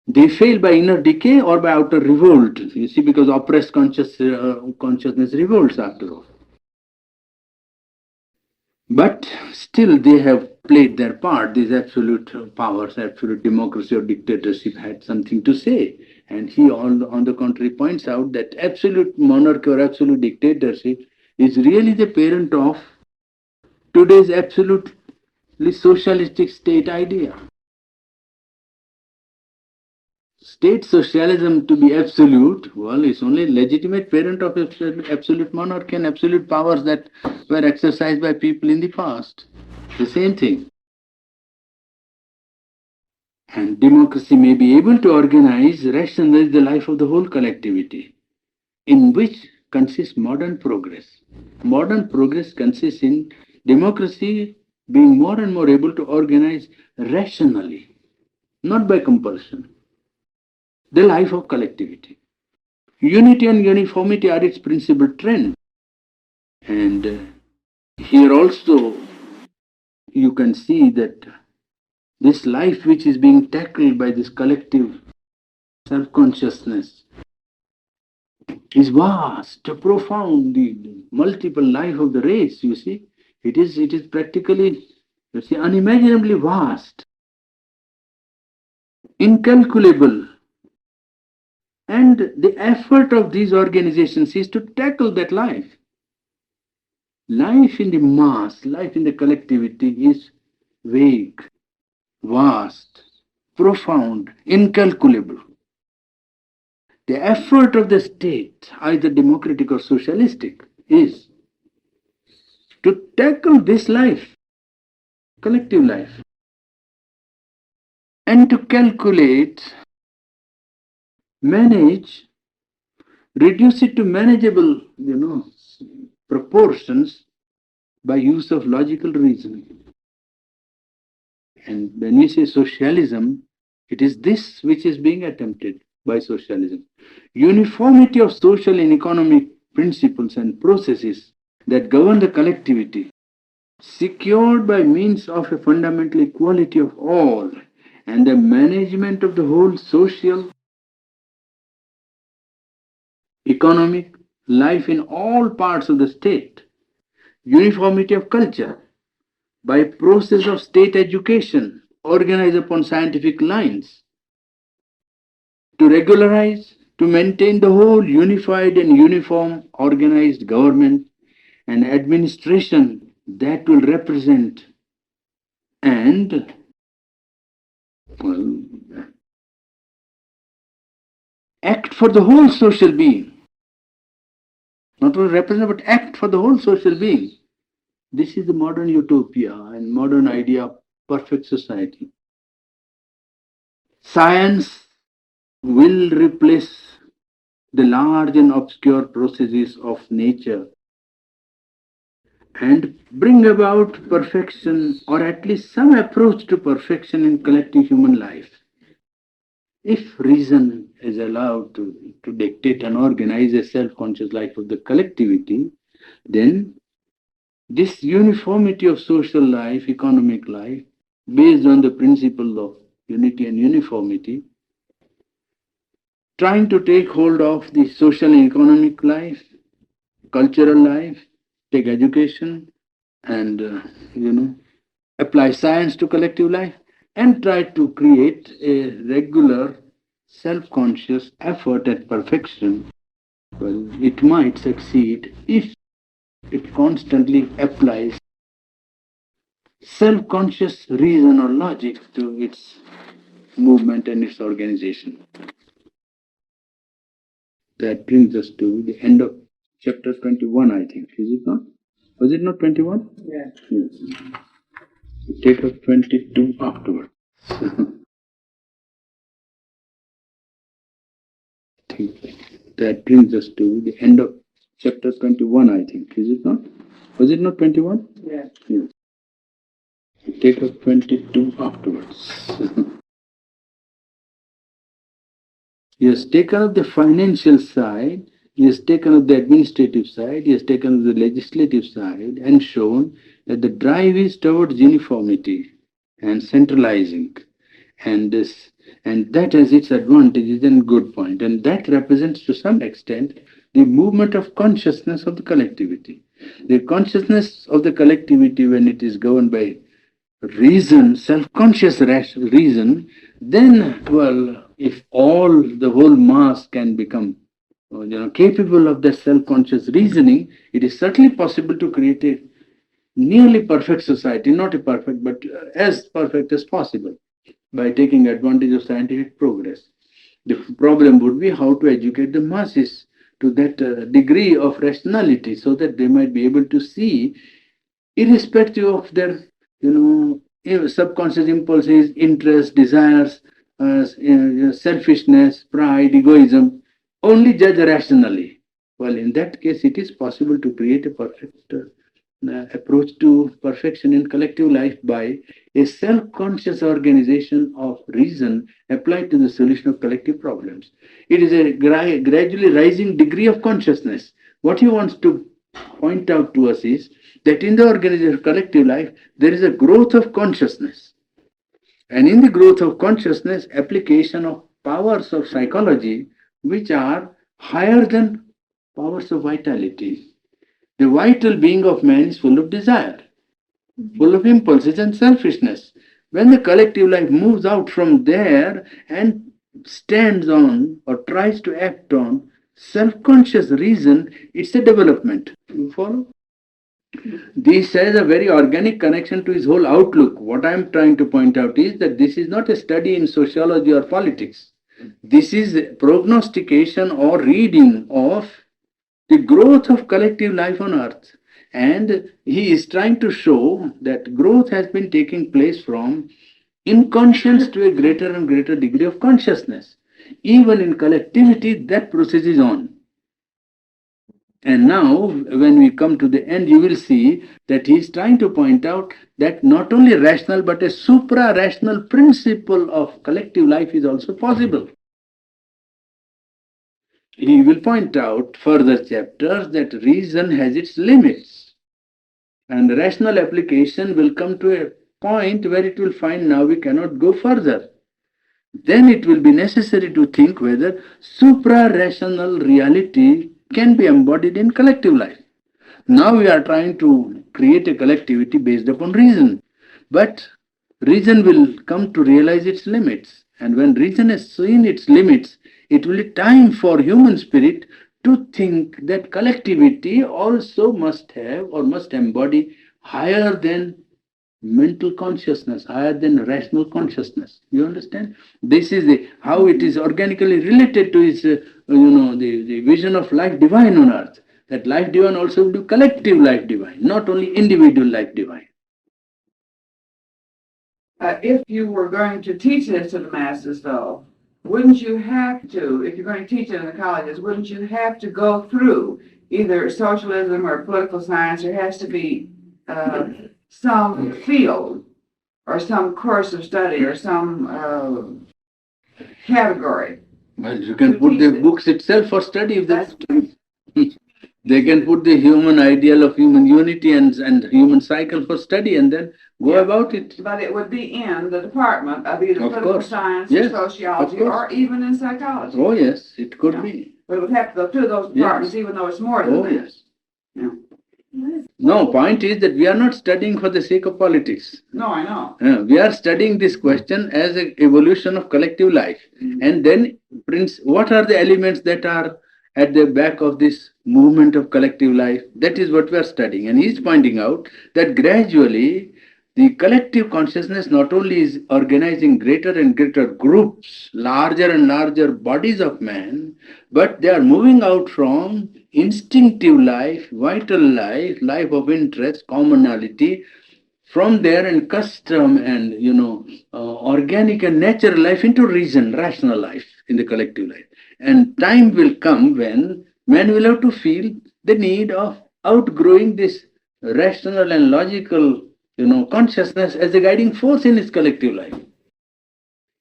they fail by inner decay or by outer revolt. You see, because oppressed consciousness revolts after all. But still, they have played their part. These absolute powers, absolute democracy or dictatorship had something to say. And he, on the contrary, points out that absolute monarchy or absolute dictatorship is really the parent of today's absolutely socialistic state idea. State socialism to be absolute, well, is only legitimate parent of absolute monarchy and absolute powers that were exercised by people in the past. The same thing. And democracy may be able to organize, rationalize the life of the whole collectivity, in which consists modern progress. Modern progress consists in democracy being more and more able to organize rationally, not by compulsion, the life of collectivity. Unity and uniformity are its principal trend. And here also you can see that this life which is being tackled by this collective self-consciousness is vast, profound, the multiple life of the race, you see. It is practically, you see, unimaginably vast, incalculable. And the effort of these organizations is to tackle that life. Life in the mass, life in the collectivity is vague, vast, profound, incalculable. The effort of the state, either democratic or socialistic, is to tackle this life, collective life, and to calculate, manage, reduce it to manageable, proportions by use of logical reasoning. And when we say socialism, it is this which is being attempted by socialism. Uniformity of social and economic principles and processes that govern the collectivity, secured by means of a fundamental equality of all and the management of the whole social, economic life in all parts of the state, uniformity of culture by process of state education organized upon scientific lines to regularize, to maintain the whole unified and uniform organized government and administration that will represent and well, act for the whole social being. Not only represent but act for the whole social being. This is the modern utopia and modern idea of perfect society. Science will replace the large and obscure processes of nature and bring about perfection or at least some approach to perfection in collective human life. If reason is allowed to dictate and organize a self-conscious life of the collectivity, then this uniformity of social life, economic life, based on the principle of unity and uniformity, trying to take hold of the social and economic life, cultural life, take education, and apply science to collective life, and try to create a regular, self-conscious effort at perfection. Well, it might succeed if it constantly applies self-conscious reason or logic to its movement and its organization. That brings us to the end of chapter 21, I think. Is it not? Was it not 21? Yeah. Yes. We take up 22 afterwards. That brings us to the end of chapter 21, I think. Is it not? Was it not 21? Yeah. Yes. We take up 22 afterwards. He has taken up the financial side, he has taken up the administrative side, he has taken up the legislative side and shown that the drive is towards uniformity and centralizing. And this and that has its advantages and good point. And that represents to some extent the movement of consciousness of the collectivity. The consciousness of the collectivity, when it is governed by reason, self-conscious reason, then, well, if the whole mass can become, capable of that self-conscious reasoning, it is certainly possible to create a nearly perfect society, not a perfect, but as perfect as possible by taking advantage of scientific progress. The problem would be how to educate the masses to that degree of rationality so that they might be able to see, irrespective of their subconscious impulses, interests, desires, selfishness, pride, egoism, only judge rationally. Well, in that case, it is possible to create a perfect approach to perfection in collective life by a self-conscious organization of reason applied to the solution of collective problems. It is a gradually rising degree of consciousness. What he wants to point out to us is that in the organization of collective life, there is a growth of consciousness. And in the growth of consciousness, application of powers of psychology, which are higher than powers of vitality. The vital being of man is full of desire, full of impulses and selfishness. When the collective life moves out from there and stands on or tries to act on self-conscious reason, it's a development. You follow? This has a very organic connection to his whole outlook. What I am trying to point out is that this is not a study in sociology or politics. This is prognostication or reading of the growth of collective life on earth. And he is trying to show that growth has been taking place from inconscience to a greater and greater degree of consciousness. Even in collectivity, that process is on. And now, when we come to the end, you will see that he is trying to point out that not only rational but a supra-rational principle of collective life is also possible. He will point out further chapters that reason has its limits, and rational application will come to a point where it will find now we cannot go further. Then it will be necessary to think whether supra-rational reality can be embodied in collective life. Now we are trying to create a collectivity based upon reason. But reason will come to realize its limits. And when reason has seen its limits, it will be time for human spirit to think that collectivity also must have or must embody higher than mental consciousness, higher than rational consciousness. You understand? This is how it is organically related to his, the vision of life divine on earth. That life divine also will be collective life divine, not only individual life divine. If you were going to teach this to the masses, though, wouldn't you have to, if you're going to teach it in the colleges, wouldn't you have to go through either socialism or political science? There has to be some field or some course of study or some category. Well, you can put the books itself for study if they want to. They can put the human ideal of human unity and human cycle for study and then go about it. But it would be in the department of either Of political course. science Yes, or sociology of course. or even in psychology. Oh, yes, it could Yeah. be. But it would have to go through those departments, even though it's more than Oh, that. yes. Yeah. No, point is that we are not studying for the sake of politics. No, I know. We are studying this question as an evolution of collective life. And then, Prince, what are the elements that are at the back of this movement of collective life? That is what we are studying. And he's pointing out that gradually the collective consciousness not only is organizing greater and greater groups, larger and larger bodies of man, but they are moving out from instinctive life, vital life, life of interest, commonality, from there and custom and organic and natural life into reason, rational life in the collective life. And time will come when man will have to feel the need of outgrowing this rational and logical consciousness as a guiding force in his collective life.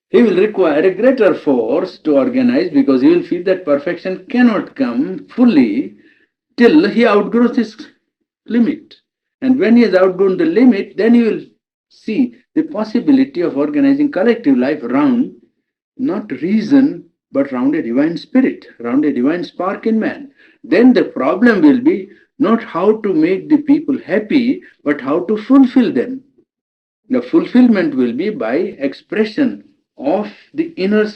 He will require a greater force to organize because he will feel that perfection cannot come fully till he outgrows his limit. And when he has outgrown the limit, then he will see the possibility of organizing collective life around not reason, but round a divine spirit, round a divine spark in man. Then the problem will be not how to make the people happy, but how to fulfill them. The fulfillment will be by expression of the inner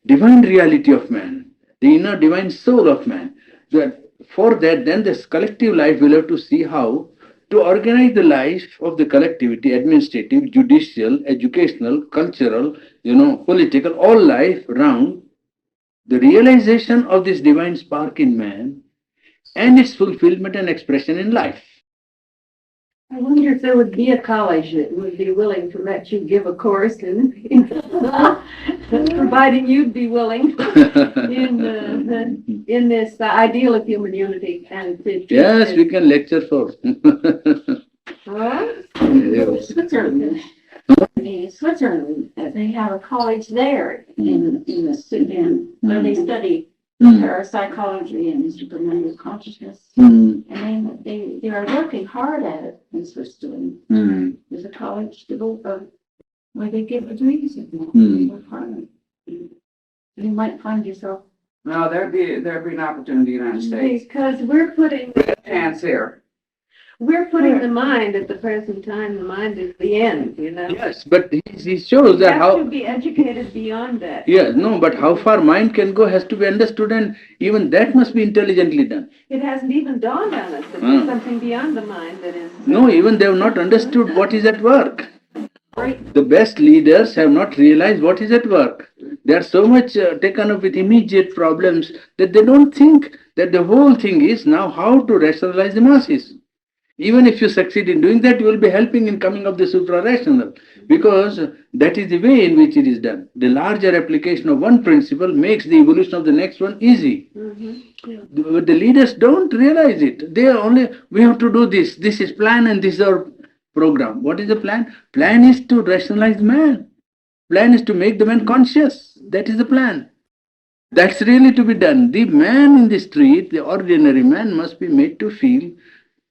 divine reality of man, the inner divine soul of man. For that, then this collective life will have to see how to organize the life of the collectivity, administrative, judicial, educational, cultural, political, all life around the realization of this divine spark in man and its fulfillment and expression in life. I wonder if there would be a college that would be willing to let you give a course in providing you'd be willing in this ideal of human unity. And yes, we can lecture for. Switzerland. In Switzerland, they have a college there in the Sudan where they study parapsychology and supramental consciousness. And they are working hard at it in Switzerland. There's a college where they give degrees in that. You might find yourself. No, there'd be an opportunity in the United States. Because we're putting Chance here. We're putting the mind at the present time. The mind is the end, Yes, but he shows that you how. have to be educated beyond that. Yes, no, but how far mind can go has to be understood, and even that must be intelligently done. It hasn't even dawned on us that there's something beyond the mind that is. No, even they have not understood what is at work. Right. The best leaders have not realized what is at work. They are so much taken up with immediate problems that they don't think that the whole thing is now how to rationalize the masses. Even if you succeed in doing that, you will be helping in coming up the supra-rational, because that is the way in which it is done. The larger application of one principle makes the evolution of the next one easy. But the leaders don't realize it. They are only, we have to do this. This is plan and this is our program. What is the plan? Plan is to rationalize man. Plan is to make the man conscious. That is the plan. That's really to be done. The man in the street, the ordinary man, must be made to feel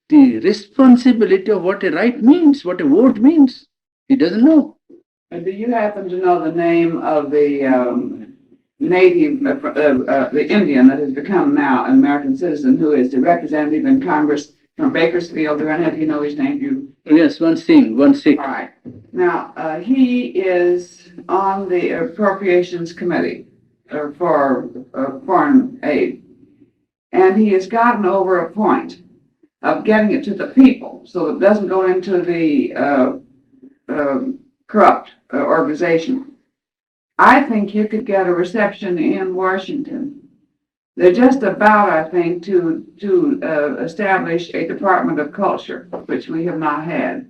the responsibility of what a right means, what a vote means. He doesn't know. Do you happen to know the name of the native, the Indian that has become now an American citizen, who is the representative in Congress from Bakersfield? Do any of you know his name? You Yes, one thing, one Sikh. all right. Now, he is on the Appropriations Committee for foreign aid. And he has gotten over a point of getting it to the people so it doesn't go into the corrupt organization. I think you could get a reception in Washington. They're just about, I think, to establish a Department of Culture, which we have not had.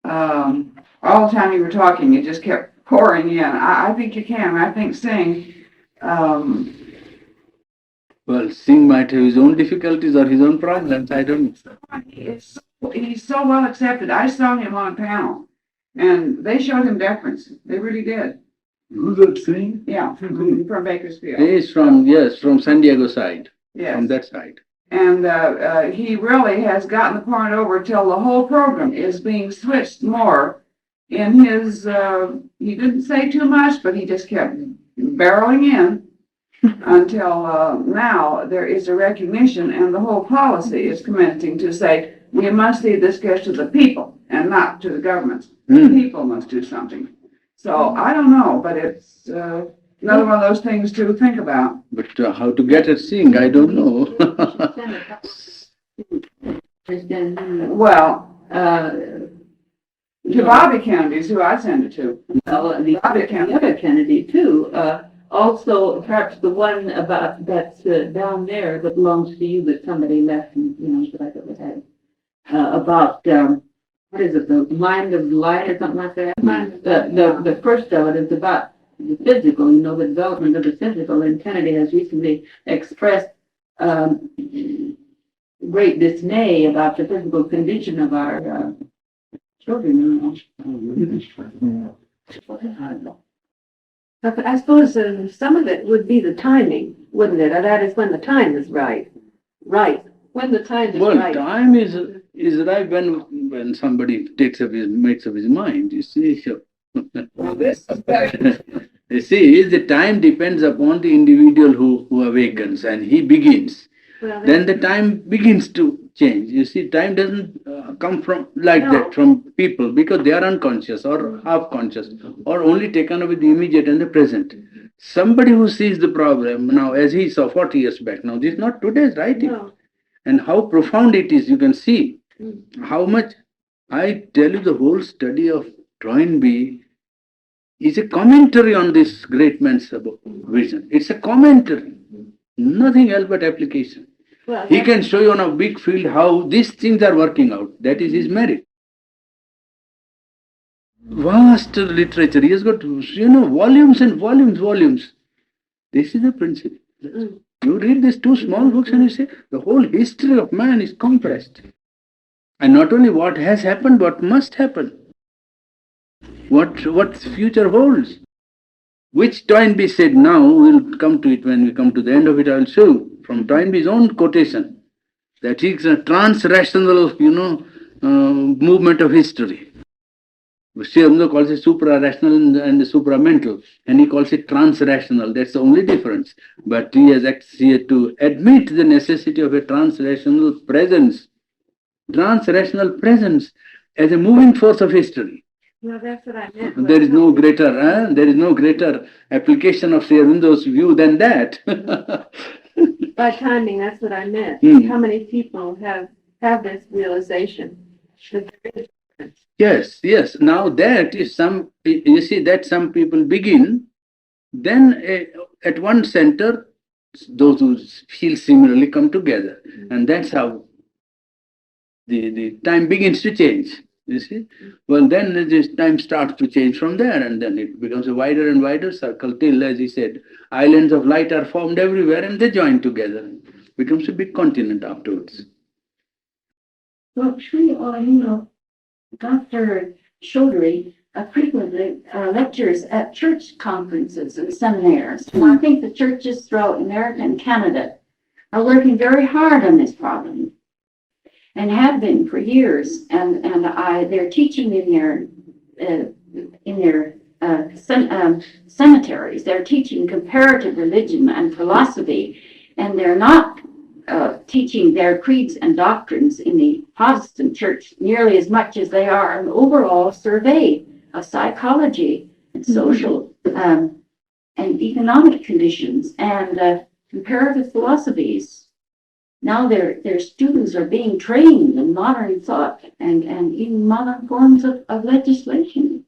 All the time you were talking, it just kept pouring in. I think you can. I think Singh, Well, Singh might have his own difficulties or his own problems. I don't know. he's so well accepted. I saw him on a panel, and they showed him deference. They really did. Who's that saying? Yeah, from Bakersfield. He is from, yes, from San Diego side, Yes. from that side. And he really has gotten the point over till the whole program is being switched more in his, he didn't say too much, but he just kept barreling in until now there is a recognition, and the whole policy is commencing to say, we must see this gets to the people and not to the governments. The people must do something. So I don't know, but it's another one of those things to think about. But how to get at Singh, I don't know. Well, Uh, to Bobby Kennedy is who I send it to. well, and the other Kennedy too, also perhaps the one about, that's down there that belongs to you that somebody left and, you know, that I could have had. About, what is it, the mind of light or something like that? The first of it is about the physical, you know, the development of the physical, and Kennedy has recently expressed, great dismay about the physical condition of our, children, you know. But I suppose some of it would be the timing, wouldn't it? That is when the time is right. Right. When the time is Well, right. time is right when somebody makes up his mind, you see. You see, the time depends upon the individual who awakens and he begins. Well, Then the time begins to change. You see, time doesn't come from like that from people because they are unconscious or half conscious or only taken up with the immediate and the present. Somebody who sees the problem now, as he saw 40 years back, now this is not today's writing. no. And how profound it is, you can see how much. I tell you, the whole study of Toynbee is a commentary on this great man's vision. It's a commentary, nothing else but application. Well, He can show you on a big field how these things are working out. That is his merit. Vast literature. He has got, volumes and volumes. This is the principle. You read these two small books and you say the whole history of man is compressed. And not only what has happened, what must happen. What future holds. Which Toynbee said now, we'll come to it when we come to the end of it, I'll show you from Toynbee's own quotation that it's a trans-rational, movement of history. Sri Aurobindo calls it supra-rational and supra-mental, and he calls it trans-rational. That's the only difference. But he has actually to admit the necessity of a trans-rational presence as a moving force of history. well, that's what I meant. There is no greater application of Sri Aurobindo's view than that. By timing, that's what I meant. How many people have this realization? That there is a difference? Yes. Now that is you see that some people begin, then at one center, those who feel similarly come together. And that's how the time begins to change. You see? Well, then this time starts to change from there, and then it becomes a wider and wider circle till, as he said, islands of light are formed everywhere and they join together. Becomes a big continent afterwards. Well, Sri, Dr. Chaudhary frequently lectures at church conferences and seminars. And I think the churches throughout America and Canada are working very hard on this problem and have been for years. And they're teaching in their cemeteries. They're teaching comparative religion and philosophy, and they're not teaching their creeds and doctrines in the Protestant church nearly as much as they are an overall survey of psychology and social and economic conditions and comparative philosophies. Now their students are being trained in modern thought and even modern forms of legislation.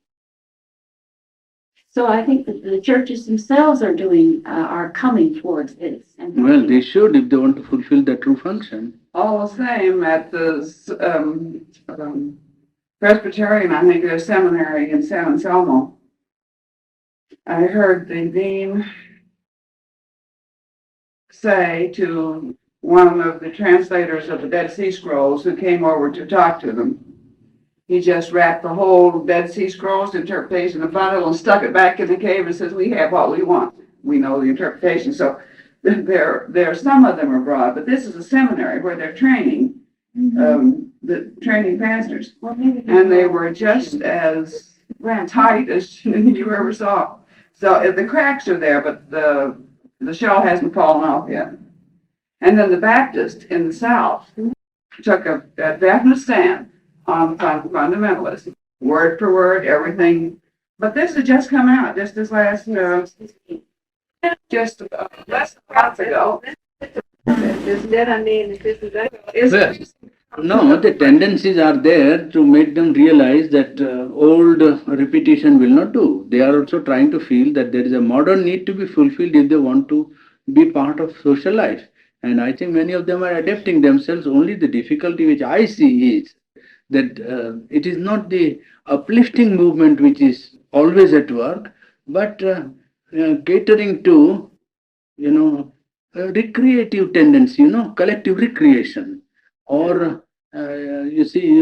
So I think that the churches themselves are coming towards this. And Well, they should if they want to fulfill their true function. All the same, at the Presbyterian, I think there's seminary in San Anselmo, I heard the dean say to one of the translators of the Dead Sea Scrolls who came over to talk to them, he just wrapped the whole Dead Sea Scrolls interpretation in a bundle and stuck it back in the cave and says, we have what we want. We know the interpretation. So there some of them are broad, but this is a seminary where they're training, the training pastors. And they were just as tight as you ever saw. So the cracks are there, but the shell hasn't fallen off yet. And then the Baptist in the South took a definite stand on fundamentalism, word for word, everything. But this has just come out, just this last, just less than a month ago. No, the tendencies are there to make them realize that old repetition will not do. They are also trying to feel that there is a modern need to be fulfilled if they want to be part of social life. And I think many of them are adapting themselves. Only the difficulty which I see is that it is not the uplifting movement which is always at work, but catering to, recreative tendency, collective recreation. Or you see,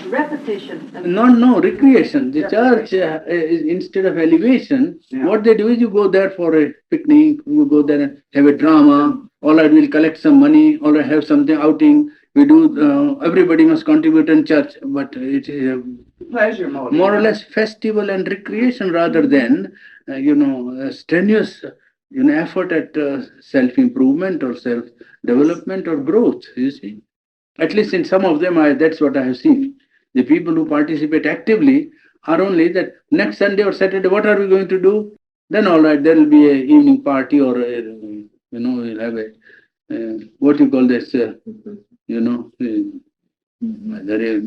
Repetition. no, recreation. The church, instead of elevation, what they do is you go there for a picnic, you go there and have a drama, all right, we'll collect some money, all right, have something outing. We do, everybody must contribute in church, but it is Pleasure mode. more or less festival and recreation rather than, strenuous, effort at self-improvement or self-development or growth, you see. At least in some of them, that's what I have seen. The people who participate actively are only that next Sunday or Saturday, what are we going to do? Then all right, there will be an evening party or, we'll have a, what you call this, whether a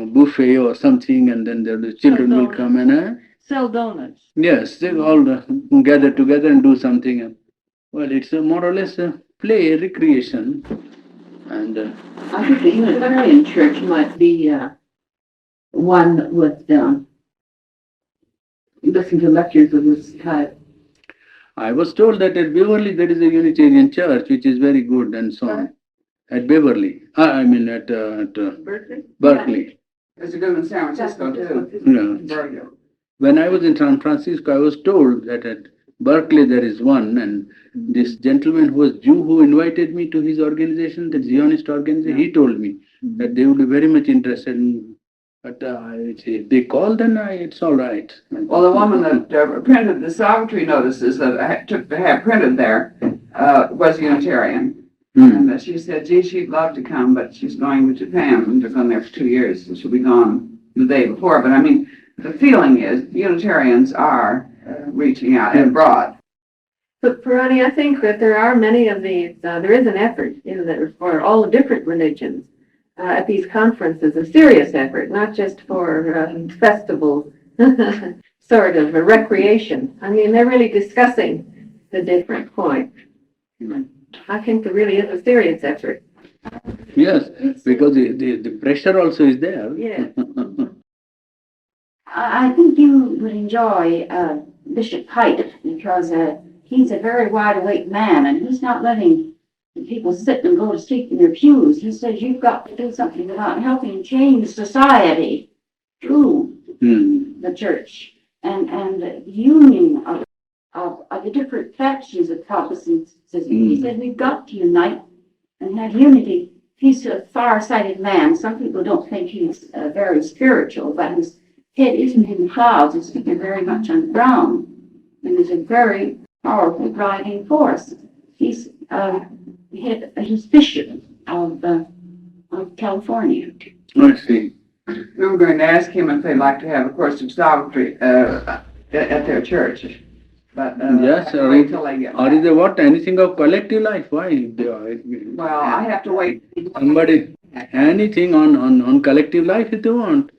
buffet or something, and then the children will come and Sell donuts. yes, they all gather together and do something. Well, it's more or less a play, recreation, and I think the Unitarian Church might be one that would listen to lectures of this type. I was told that at Beverly there is a Unitarian church which is very good and so on. At Beverly, I mean at Berkeley. There's a good one in San Francisco too. Yeah. Virgo. When I was in San Francisco, I was told that at Berkeley there is one, and this gentleman who was Jew who invited me to his organization, the Zionist organization, he told me that they would be very much interested in. But if they call, then it's all right. Well, the woman that printed the sovereignty notices that I took to have printed there was Unitarian. And she said, gee, she'd love to come, but she's going to Japan, and they're going there for 2 years, and she'll be gone the day before. But I mean, the feeling is Unitarians are reaching out and broad. But Purani, I think that there are many of these, there is an effort for all the different religions at these conferences, a serious effort, not just for festival sort of a recreation. I mean, they're really discussing the different points. I think there really is a serious effort. Yes, because the pressure also is there. Yeah. I think you would enjoy Bishop Hite because he's a very wide awake man and he's not letting people sit and go to sleep in their pews. He says you've got to do something about helping change society. True. the church, and the union of the different factions of Protestantism. He said we've got to unite and have unity. He's a far-sighted man. Some people don't think he's very spiritual, but his head isn't in the clouds. His feet are very much on the ground, and he's a very powerful driving force. He's he's bishop of California. I see. We were going to ask him if they'd like to have a course of sovereignty at their church, but Yes, I have to wait till they get Or back. is there what? Anything of collective life? Why? Well, I have to wait. Somebody, anything on collective life if they want.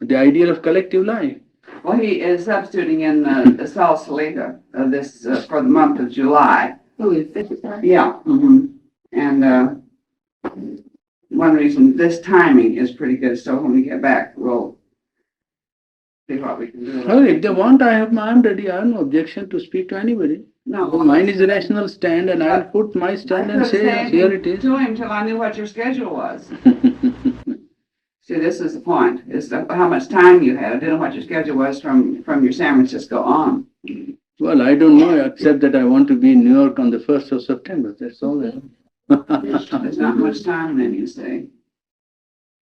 The ideal of collective life. Well, he is substituting in Sausalito this for the month of July. Who is bishop? Yeah. And one reason this timing is pretty good. So when we get back, we'll see what we can do. Well, if they want, I'm ready. I have no objection to speak to anybody. No, Mine is a rational stand, and I'll put my I stand and couldn't say, say yes, here it anything is. to him till I knew what your schedule was. See, this is the point, is how much time you had. I didn't know what your schedule was from your San Francisco on. Well, I don't know, except that I want to be in New York on the 1st of September. That's all. There's not much time then, you say.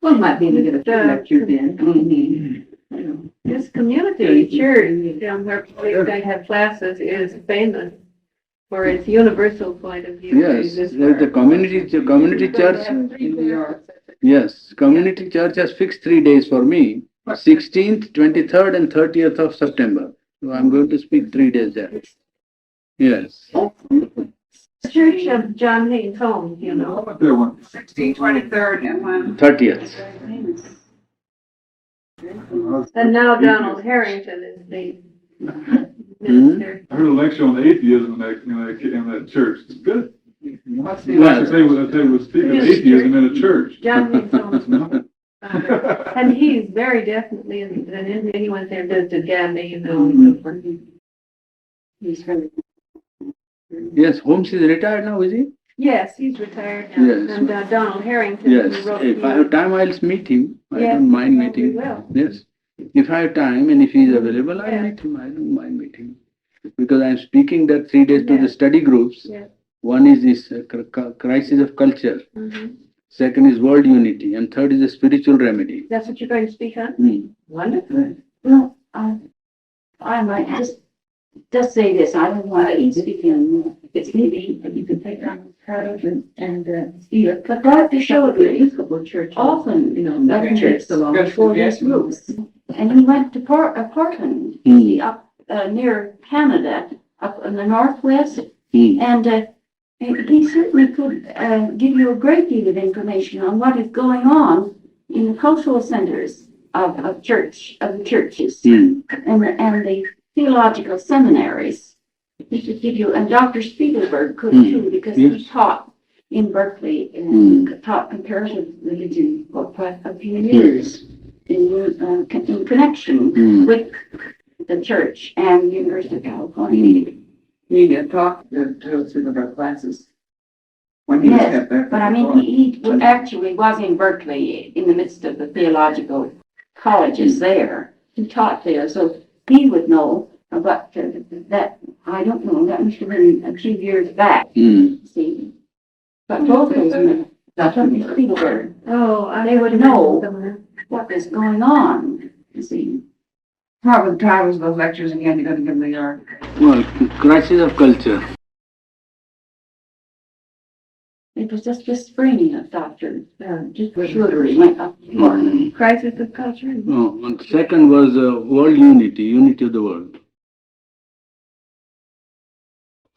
Well, might be able to get a few lectures in. This community church down where they have classes is famous for its universal point of view. Yes, there's the community church. In New York. Yes, community church has fixed 3 days for me, 16th, 23rd and 30th of September. So I'm going to speak 3 days there. Yes. The Church of John Haynes Home, you know. 16th, 23rd, and when? 30th. And now Donald Harrington is the minister. I heard a lecture on atheism in that church. It's good. What's They the, was speaking of atheism in a church. John Haynes Home. And he's very definitely, and he went there, visited Gandhi, you know, and so forth. He's really. Yes, Holmes is retired now, is he? Yes, he's retired now. Yes. And Donald Harrington. Yes. who wrote If I have time, I'll meet him. I Yes, don't mind we meeting. will. Yes. If I have time and if he is available, I'll Yeah. meet him. I don't mind meeting. Because I'm speaking that 3 days to Yeah. the study groups. Yeah. One is this crisis of culture. Mhm. Second is world unity. And third is the spiritual remedy. That's what you're going to speak on? Hmm. Wonderful. Well, I might just say this. I don't want to speak in, if it's maybe, but you can take it on part of and see it. But Dr. Showed Church. often, lectures Good for these suggestion. groups. And he went to Portland, Hmm. up near Canada, up in the northwest. Hmm. And he certainly could give you a great deal of information on what is going on in the cultural centers of the churches Hmm. and the theological seminaries. He could give you, and Dr. Spiegelberg could Hmm. too, because Yes. he taught in Berkeley and taught comparative religion for quite a few years in connection Hmm. with the church and University of California. you need to talk to some of our classes. When he was Yes, up there. but I mean, he actually was in Berkeley in the midst of the theological colleges there. He taught there, so he would know, but that, I don't know, that must have been a few years back, Hmm. see. But both of those men, Dr. Spiegelberg, Oh, They would know. what is going on, you see. How about the titles of those lectures again? You're going to give them the yard. Well, crisis of culture. It was just this spring that Dr. Schluter went up to Portland. Crisis of culture. Oh, and second was world unity, unity of the world.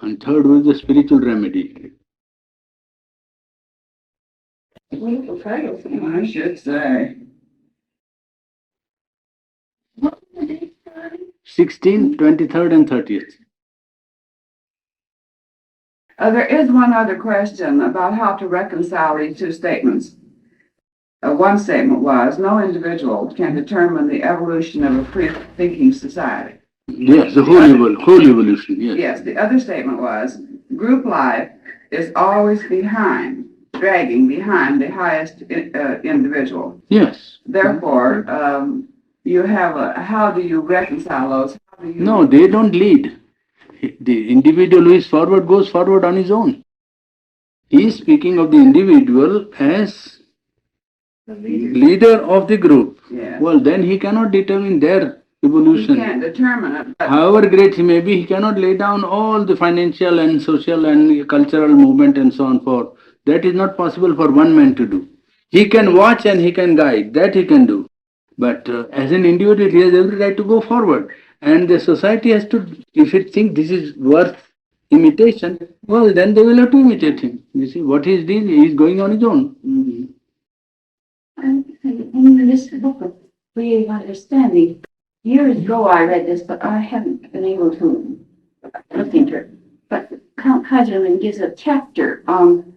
And third was the spiritual remedy. Wonderful titles. I should say. 16th, 23rd and 30th. There is one other question about how to reconcile these two statements. One statement was, no individual can determine the evolution of a free-thinking society. Yes, the whole evolution, yes. Yes, the other statement was, group life is always dragging behind the highest individual. Yes. Therefore, you have how do you reconcile those? How do you? No, they don't lead. The individual who is forward goes forward on his own. He is speaking of the individual as leader of the group. Yeah. Well, then he cannot determine their He evolution. can't determine it. But However great he may be, he cannot lay down all the financial and social and cultural movement and so on forth. That is not possible for one man to do. He can watch and he can guide, that he can do. But as an individual, he has every right to go forward. And the society has to, if it thinks this is worth imitation, well, then they will have to imitate him. You see, what he is doing, he is going on his own. And in this book of Creative Understanding, years ago I read this, but I haven't been able to look into it. But Count Kaiserman gives a chapter on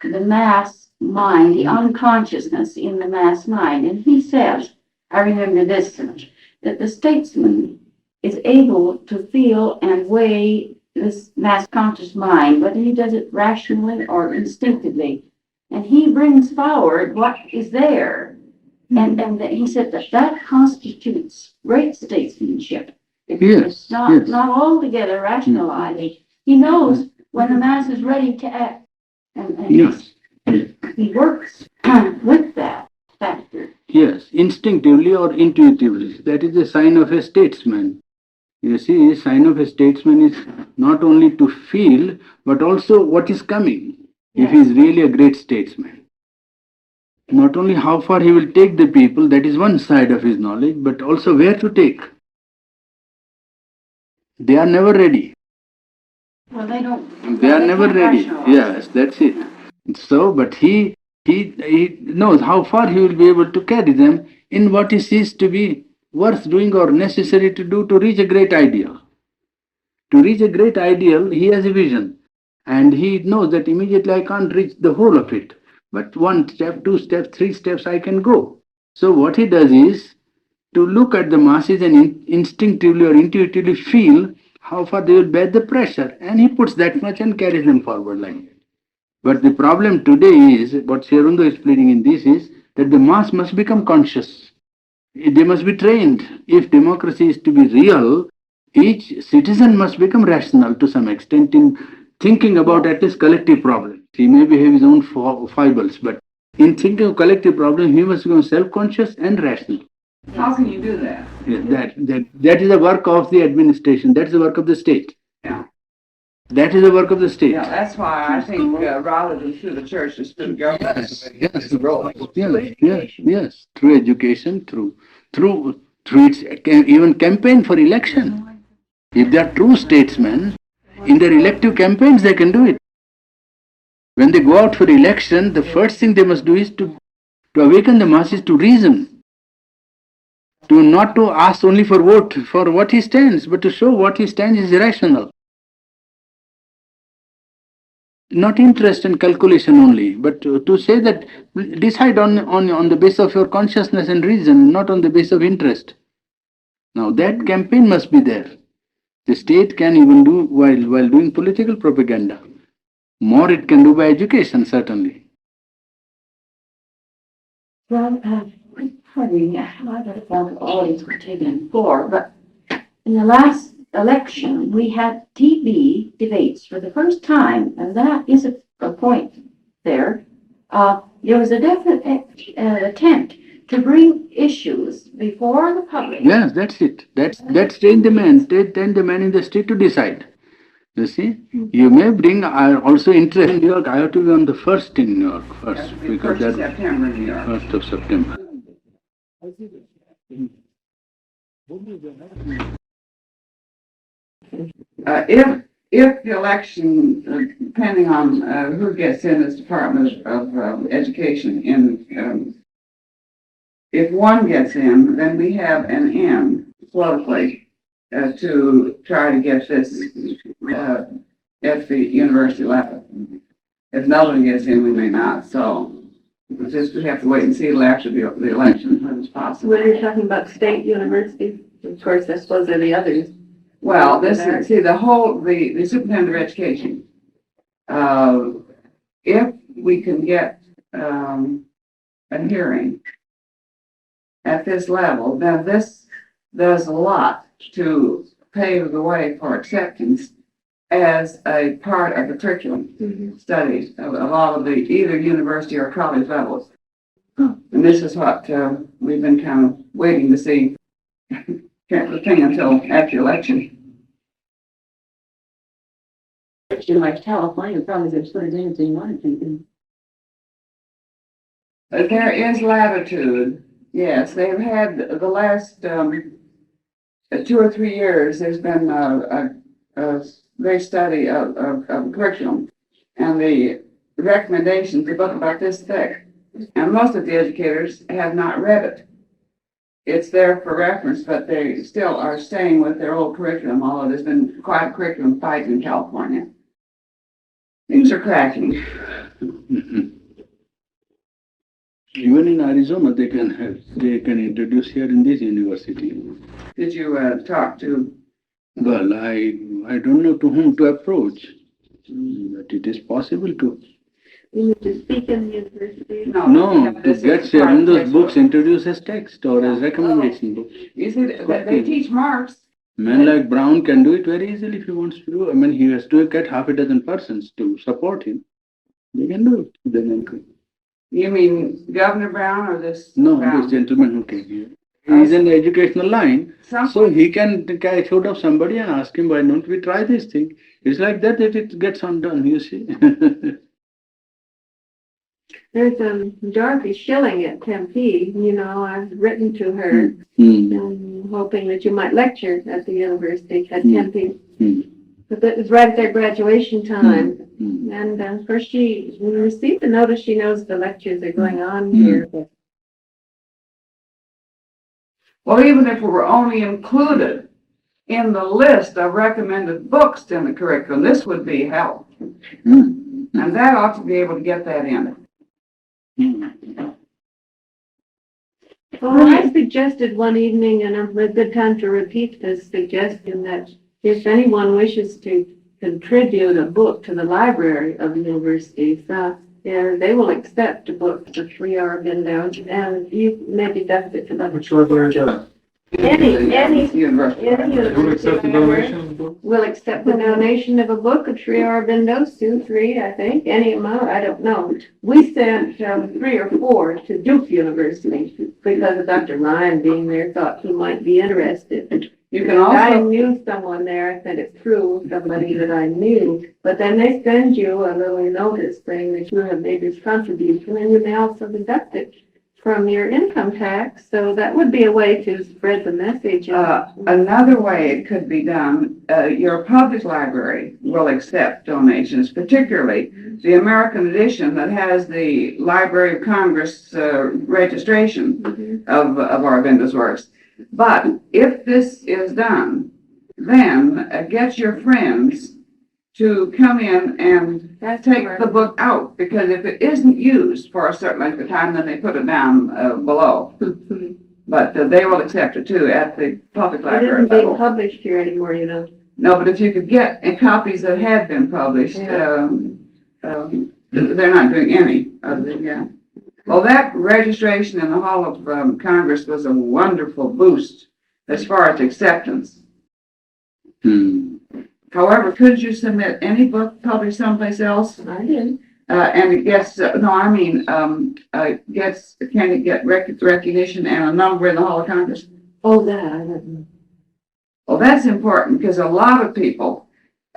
the mass mind, the unconsciousness in the mass mind. And he says, I remember this much, that the statesman is able to feel and weigh this mass conscious mind, whether he does it rationally or instinctively. And he brings forward what is there. And that he said that constitutes great statesmanship. It's not altogether rationalizing. He knows when the mass is ready to act. And Yes. he works with that factor. Yes, instinctively or intuitively. That is a sign of a statesman. You see, a sign of a statesman is not only to feel, but also what is coming, if he is really a great statesman. Not only how far he will take the people, that is one side of his knowledge, but also where to take. They are never ready. Well, they don't. They are never can't ready. rationalize. Yes, that's it. So, but he knows how far he will be able to carry them in what he sees to be worth doing or necessary to do to reach a great ideal. To reach a great ideal, he has a vision. And he knows that immediately I can't reach the whole of it. But one step, two steps, three steps I can go. So what he does is to look at the masses and instinctively or intuitively feel how far they will bear the pressure. And he puts that much and carries them forward like that. But the problem today is, what Sherundo is pleading in this is, that the mass must become conscious. They must be trained. If democracy is to be real, each citizen must become rational to some extent in thinking about at least collective problems. He may have his own foibles, but in thinking of collective problems, he must become self-conscious and rational. how can you do that? That is the work of the administration. That's the work of the state. Yeah. That is the work of the state. Yeah, that's why I think rather than through the church, it's through the government. Yes. Through education, through its even campaign for election. If they are true statesmen, in their elective campaigns they can do it. When they go out for election, the first thing they must do is to awaken the masses to reason. To not to ask only for vote for what he stands, but to show what he stands is rational. Not interest and calculation only, but to say that decide on the basis of your consciousness and reason, not on the basis of interest. Now that campaign must be there. The state can even do while doing political propaganda. More it can do by education, certainly. Well, pardon me, I don't know all these were taken for, but in the last election, we had TV debates for the first time, and that is a point there. There was a definite attempt to bring issues before the public. Yes, that's it. That's train the man in the state to decide. You see, you may bring also interest in New York. I have to be on the first in New York first, because First of that's September in New York. 1st of September. If the election, depending on who gets in this Department of Education, if one gets in, then we have an M politically to try to get this at the university level. If nobody gets in, we may not. So we have to wait and see till after the election when it's possible. When you're talking about state universities, of course, I suppose there are the others. Well, this is, see, the superintendent of education, if we can get a hearing at this level, then this does a lot to pave the way for acceptance as a part of the curriculum studies of all of the either university or college levels. And this is what we've been kind of waiting to see. Can't retain until after election. Like California probably could put it in if they wanted to. There is latitude. Yes, they've had the last 2 or 3 years. There's been a great study of curriculum, and the recommendations. The book about this thick, and most of the educators have not read it. It's there for reference, but they still are staying with their old curriculum. Although there's been quite a curriculum fight in California. Things are cracking. Even in Arizona, they can introduce here in this university. Did you talk to? Well, I don't know to whom to approach, but it is possible to. You need to speak in the university. No, to this get is part in of those textbook. books introduced as text or as recommendation books. You see, they teach Marx. Man like Brown can do it very easily if he wants to do. I mean, he has to get half a dozen persons to support him. They can do it. Then You mean Governor Brown or this? no, Brown? this gentleman who came here. He's in the educational line, Some- so he can catch hold of somebody and ask him, why don't we try this thing? It's like that it gets undone, you see. There's Dorothy Schilling at Tempe. You know, I've written to her, hoping that you might lecture at the university at Tempe. But it was right at their graduation time. And of course, she received the notice. She knows the lectures are going on here. Well, even if we were only included in the list of recommended books in the curriculum, this would be help. And that ought to be able to get that in. Well, I suggested one evening, and a good time to repeat this suggestion, that if anyone wishes to contribute a book to the library of universities, they will accept a book for 3 Aurobindo, and you may deduct it to the. Which library is that? Any University. They would accept the donation of the book? Will accept the donation of a book of 3 Aurobindo, 2, 3, I think, any amount, I don't know. We sent 3 or 4 to Duke University because of Dr. Ryan being there, thought he might be interested. You can I also, knew someone there, I sent it through, somebody that I knew, but then they send you a little notice saying that you have made this contribution, and you may also deduct it from your income tax, so that would be a way to spread the message. another way it could be done, your public library will accept donations, particularly the American edition that has the Library of Congress registration of Aurobindo's works. But if this is done, then get your friends to come in and take the book out, because if it isn't used for a certain length of time, then they put it down below. But they will accept it too at the public It library isn't being level. published here anymore, you know. No, but if you could get copies that have been published, Yeah. they're not doing any of the, yeah. Well, that registration in the Hall of Congress was a wonderful boost as far as acceptance. However, could you submit any book published someplace else? I did. And it gets, no, I mean, can it get recognition and a number in the Hall of Congress? Oh, that, I don't know. Well, that's important because a lot of people,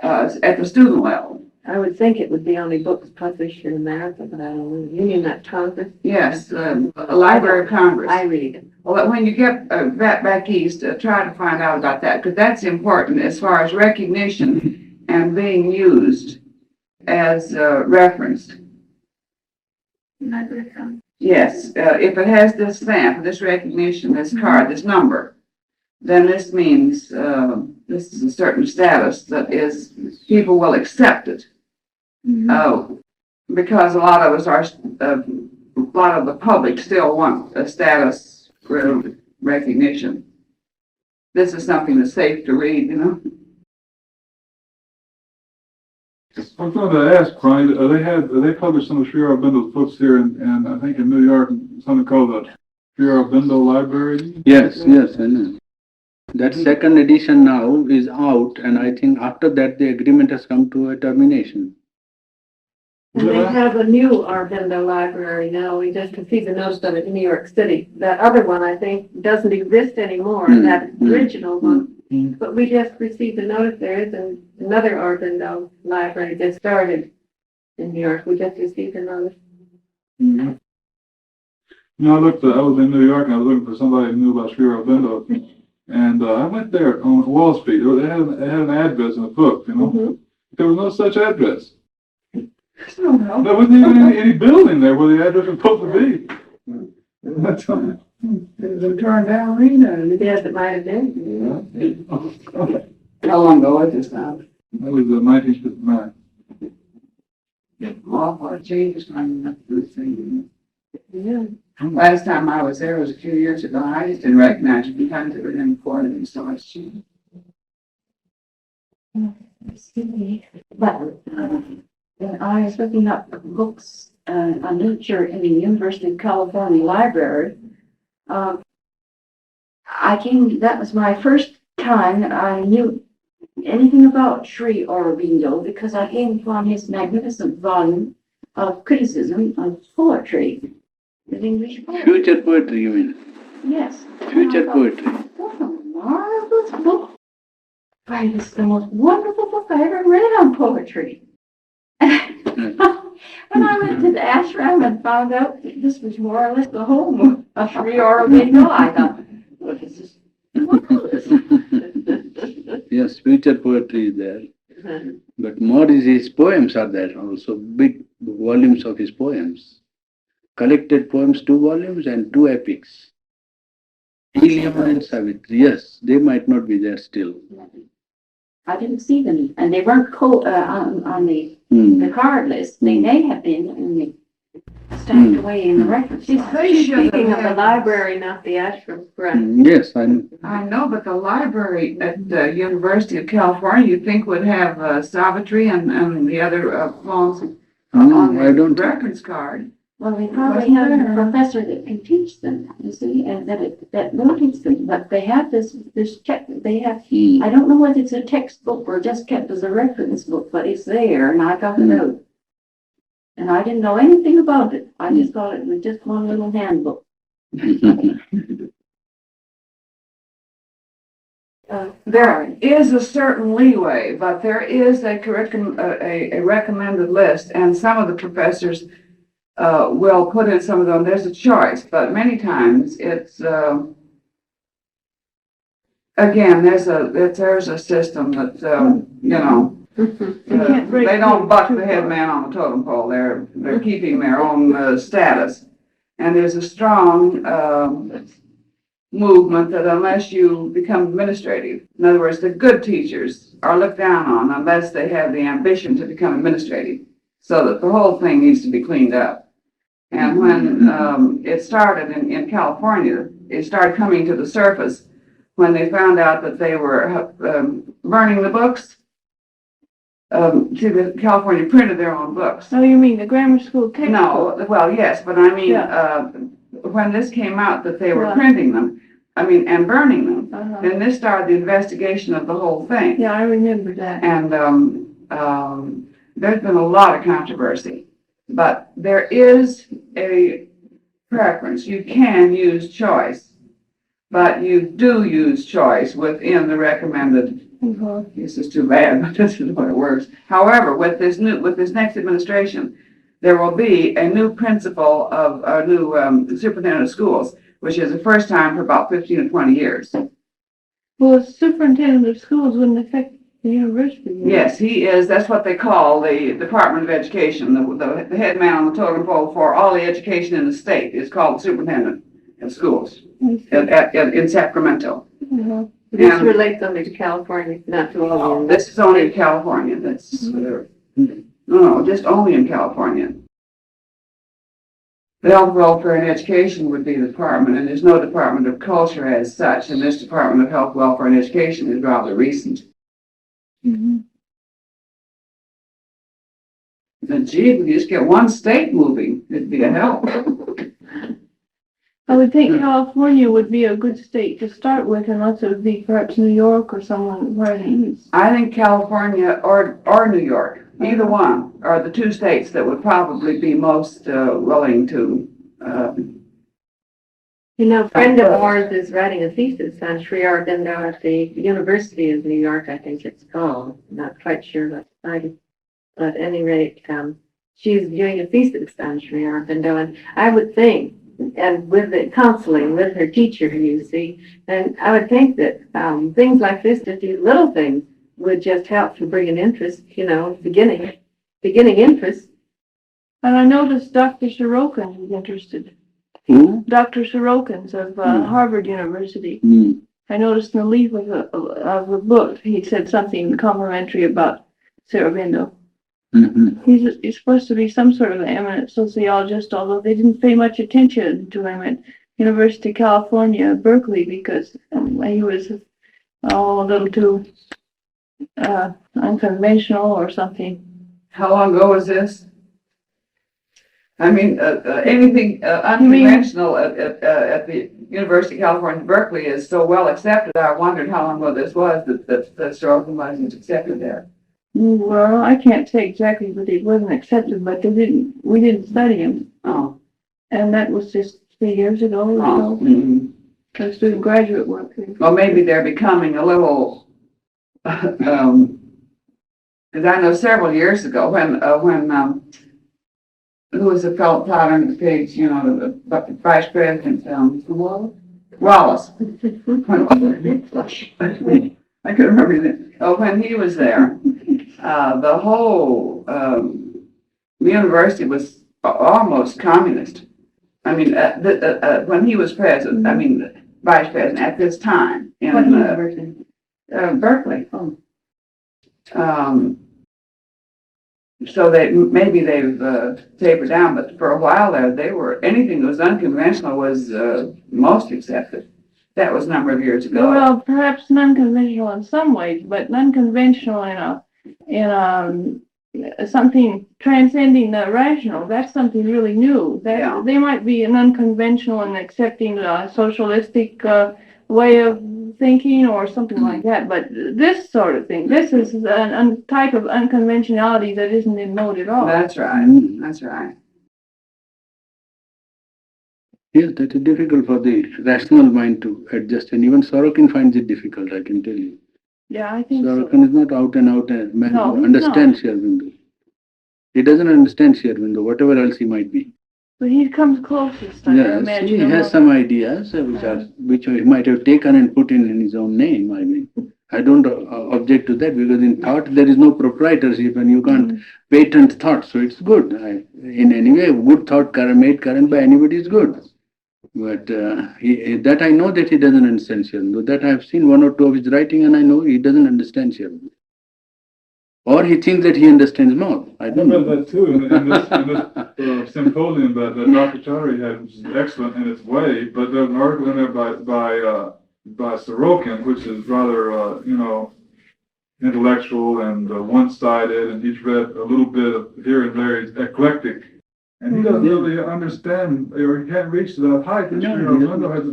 at the student level, I would think it would be only books published in America, but I don't know. You mean that Congress? yes, a Library of Congress. I read it. Well, when you get back east, try to find out about that, because that's important as far as recognition and being used as referenced. Library of Congress. Yes, if it has this stamp, this recognition, this card, this number, then this means this is a certain status that is, people will accept it. Because a lot of us are, a lot of the public still want a status recognition. This is something that's safe to read, you know? I wanted to ask, Purani, they published some of Sri Aurobindo's books here, and I think in New York, something called the Your Bindle Library? Yes, yes, I know. That second edition now is out, and I think after that the agreement has come to a termination. And they have a new Arvindale library now. We just received a notice of it in New York City. That other one, I think, doesn't exist anymore, that original one. But we just received a notice there is another Arvindale library that started in New York. We just received a notice. Mm-hmm. You know, I was in New York and I was looking for somebody who knew about Spiro Bindle. And I went there on Wall Street. They had an address in the book, you know. Mhm. There was no such address. No. There wasn't even any building there where the address was supposed to be. That's all. It was turned down, either. Yes, it might have been. How long ago was this now? That was 1959. Awful changes coming up to this thing. Yeah. Last time I was there was a few years ago. I just didn't recognize it because it was important and so much changed. Excuse me. But, when I was looking up books, on literature in the University of California Library, that was my first time that I knew anything about Sri Aurobindo because I came upon his magnificent volume of criticism of poetry, with English poetry. Future poetry, you mean? Yes. Future And I thought, poetry. what a marvelous book. Why, this is the most wonderful book I ever read on poetry. When I went to the ashram and found out that this was more or less the home of Sri Aurobindo, I thought, well, this is marvelous. Yes, future poetry is there. But more is his poems are there also, big volumes of his poems. Collected poems, 2 volumes and 2 epics. Helium and Savitri, yes, they might not be there still. I didn't see them, and they weren't on the card list. They may have been in the stacked away in the reference. They should Speaking of the have. library, not the ashram, right? Yes, I know. I know, but the library at the University of California, you think would have Savitri and the other poems on I the don't. reference card. Well, they probably have a professor that can teach them, you see, and that will teach them. But they have this check. They have. I don't know whether it's a textbook or just kept as a reference book, but it's there, and I got it out. And I didn't know anything about it. I just thought it was just one little handbook. There is a certain leeway, but there is a recommended list, and some of the professors will put in some of them. There's a choice, but many times it's again there's a system that they don't buck the head man on the totem pole. They're keeping their own status, and there's a strong movement that unless you become administrative, in other words, the good teachers are looked down on unless they have the ambition to become administrative, so that the whole thing needs to be cleaned up. And when it started in California, it started coming to the surface when they found out that they were burning the books. California printed their own books. Oh, you mean the grammar school textbook? No, well, yes, but I mean, when this came out that they were printing them, and burning them, then this started the investigation of the whole thing. Yeah, I remember that. And there's been a lot of controversy, but there is a preference. You can use choice, but you do use choice within the recommended. This is too bad, but this is the way it works. However, with this next administration, there will be a new principal of a new superintendent of schools, which is the first time for about 15 or 20 years. Well, the superintendent of schools wouldn't affect the university. Yes, he is. That's what they call the Department of Education. The head man on the totem pole for all the education in the state is called the superintendent of schools in Sacramento. This And relates only to California, not to all of this is only in California. That's no, just only in California. The Health, Welfare, and Education would be the department, and there's no Department of Culture as such, and this Department of Health, Welfare, and Education is rather recent. But gee, if we just get one state moving, it'd be a help. I would think California would be a good state to start with, unless it would be perhaps New York or someone where he's. I think California or New York, either one, are the two states that would probably be most willing to. A friend of ours is writing a thesis on Sri Aurobindo at the University of New York, I think it's called. Not quite sure what side, but at any rate, she's doing a thesis on Sri Aurobindo, and I would think, and with the counseling with her teacher, you see, and I would think that things like this, just these little things, would just help to bring an interest, beginning interest. And I noticed Dr. Sorokin is interested. Who? Dr. Sorokins of Harvard University. Mm. I noticed in the leaf of the book, he said something complimentary about Aurobindo. Mm-hmm. He's supposed to be some sort of an eminent sociologist, although they didn't pay much attention to him at University of California, Berkeley, because he was a little too unconventional or something. How long ago was this? I mean, anything unconventional at the University of California, Berkeley is so well accepted. I wondered how long ago this was that Sorokin wasn't accepted there. Well, I can't say exactly, but he wasn't accepted, but we didn't study him. Oh. And that was just 3 years ago or Oh. so. Mm-hmm. I was doing graduate work. Well, maybe they're becoming a little, because I know several years ago when who was the fellow plot on the page, the vice president, Wallace. I couldn't remember his name. Oh, when he was there, the whole university was almost communist. I mean, when he was president, I mean, vice president at this time in Berkeley. So maybe they've tapered down, but for a while there, anything that was unconventional was most accepted. That was a number of years ago. Well, perhaps non-conventional in some ways, but non-conventional in something transcending the rational. That's something really new. Yeah. They might be an unconventional in accepting a socialistic way of thinking or something like that. But this sort of thing, this is a type of unconventionality that isn't in mode at all. That's right. That's right. Yes, that is difficult for the rational mind to adjust, and even Sorokin finds it difficult, I can tell you. Yeah, I think so. Sorokin is not out and out a man No, who he's understands Aurobindo. He doesn't understand Aurobindo, whatever else he might be. But he comes closest, I Yes, imagine. he has some ideas which he might have taken and put in his own name. I mean, I don't object to that, because in thought there is no proprietorship and you can't patent thought, so it's good. In any way, good thought made current by anybody is good. But that I know that he doesn't understand Aurobindo. That I have seen one or two of his writing, and I know he doesn't understand Aurobindo. Or he thinks that he understands more. I don't know. read that too in this symposium that Dr. Chaudhary had, which is excellent in its way, but there's an article in there by Sorokin, which is rather, intellectual and one-sided, and he's read a little bit of here and there. He's eclectic. And he doesn't really understand, or he can't reach to that height that Aurobindo has,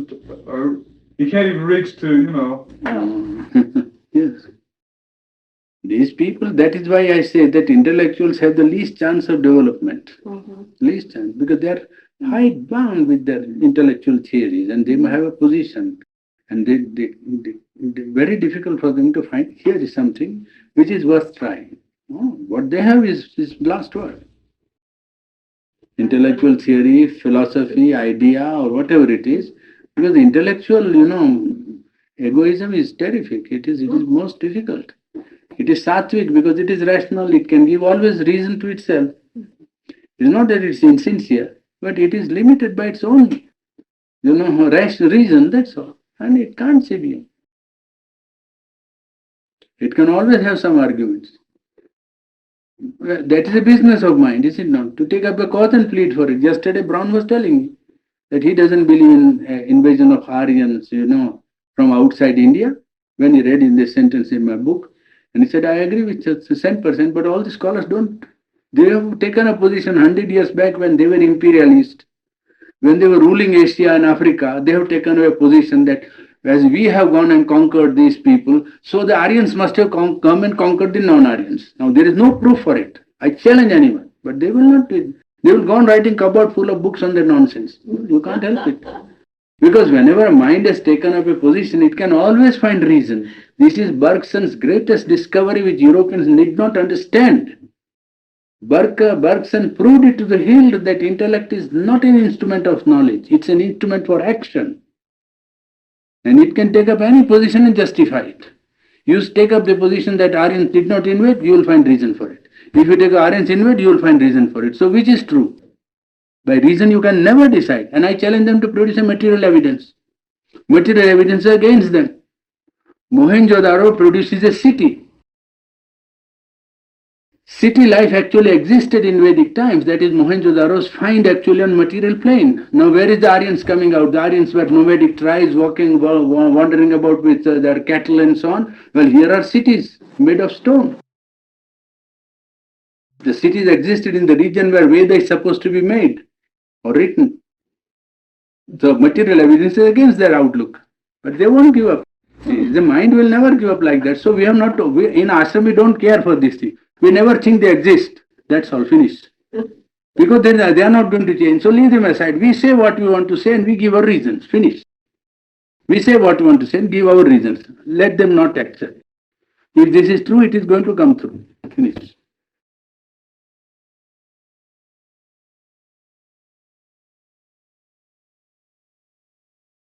or he can't even reach to, Yes. These people, that is why I say that intellectuals have the least chance of development. Least chance, because they are hidebound with their intellectual theories, and they have a position. And they very difficult for them to find, here is something which is worth trying. What they have is last word. Intellectual theory, philosophy, idea, or whatever it is, because intellectual, egoism is terrific. It is most difficult. It is sattvic because it is rational. It can give always reason to itself. It is not that it's insincere, but it is limited by its own, rational reason, that's all. And it can't say beyond. It can always have some arguments. Well, that is a business of mind, is it not? To take up a cause and plead for it. Yesterday Brown was telling me that he doesn't believe in invasion of Aryans, from outside India. When he read in this sentence in my book, and he said, I agree with the 10%, but all the scholars don't. They have taken a position 100 years back when they were imperialist. When they were ruling Asia and Africa, they have taken a position that as we have gone and conquered these people, so the Aryans must have come and conquered the non-Aryans. Now there is no proof for it. I challenge anyone, but they will not. They will go on writing cupboard full of books on their nonsense. You can't help it. Because whenever a mind has taken up a position, it can always find reason. This is Bergson's greatest discovery, which Europeans did not understand. Bergson proved it to the hilt that intellect is not an instrument of knowledge, it's an instrument for action. And it can take up any position and justify it. You take up the position that Aryans did not invade, you will find reason for it. If you take Aryans invade, you will find reason for it. So which is true? By reason you can never decide. And I challenge them to produce a material evidence. Material evidence against them. Mohenjo-daro produces a city. City life actually existed in Vedic times. That is Mohenjo-daro's find actually on material plane. Now where is the Aryans coming out? The Aryans were nomadic tribes walking, wandering about with their cattle and so on. Well, here are cities made of stone. The cities existed in the region where Veda is supposed to be made or written. The material evidence is against their outlook. But they won't give up. The mind will never give up like that. So we have not, in ashram we don't care for this thing. We never think they exist. That's all, finished. Because they are not going to change. So leave them aside. We say what we want to say and we give our reasons. Finish. We say what we want to say and give our reasons. Let them not accept. If this is true, it is going to come through.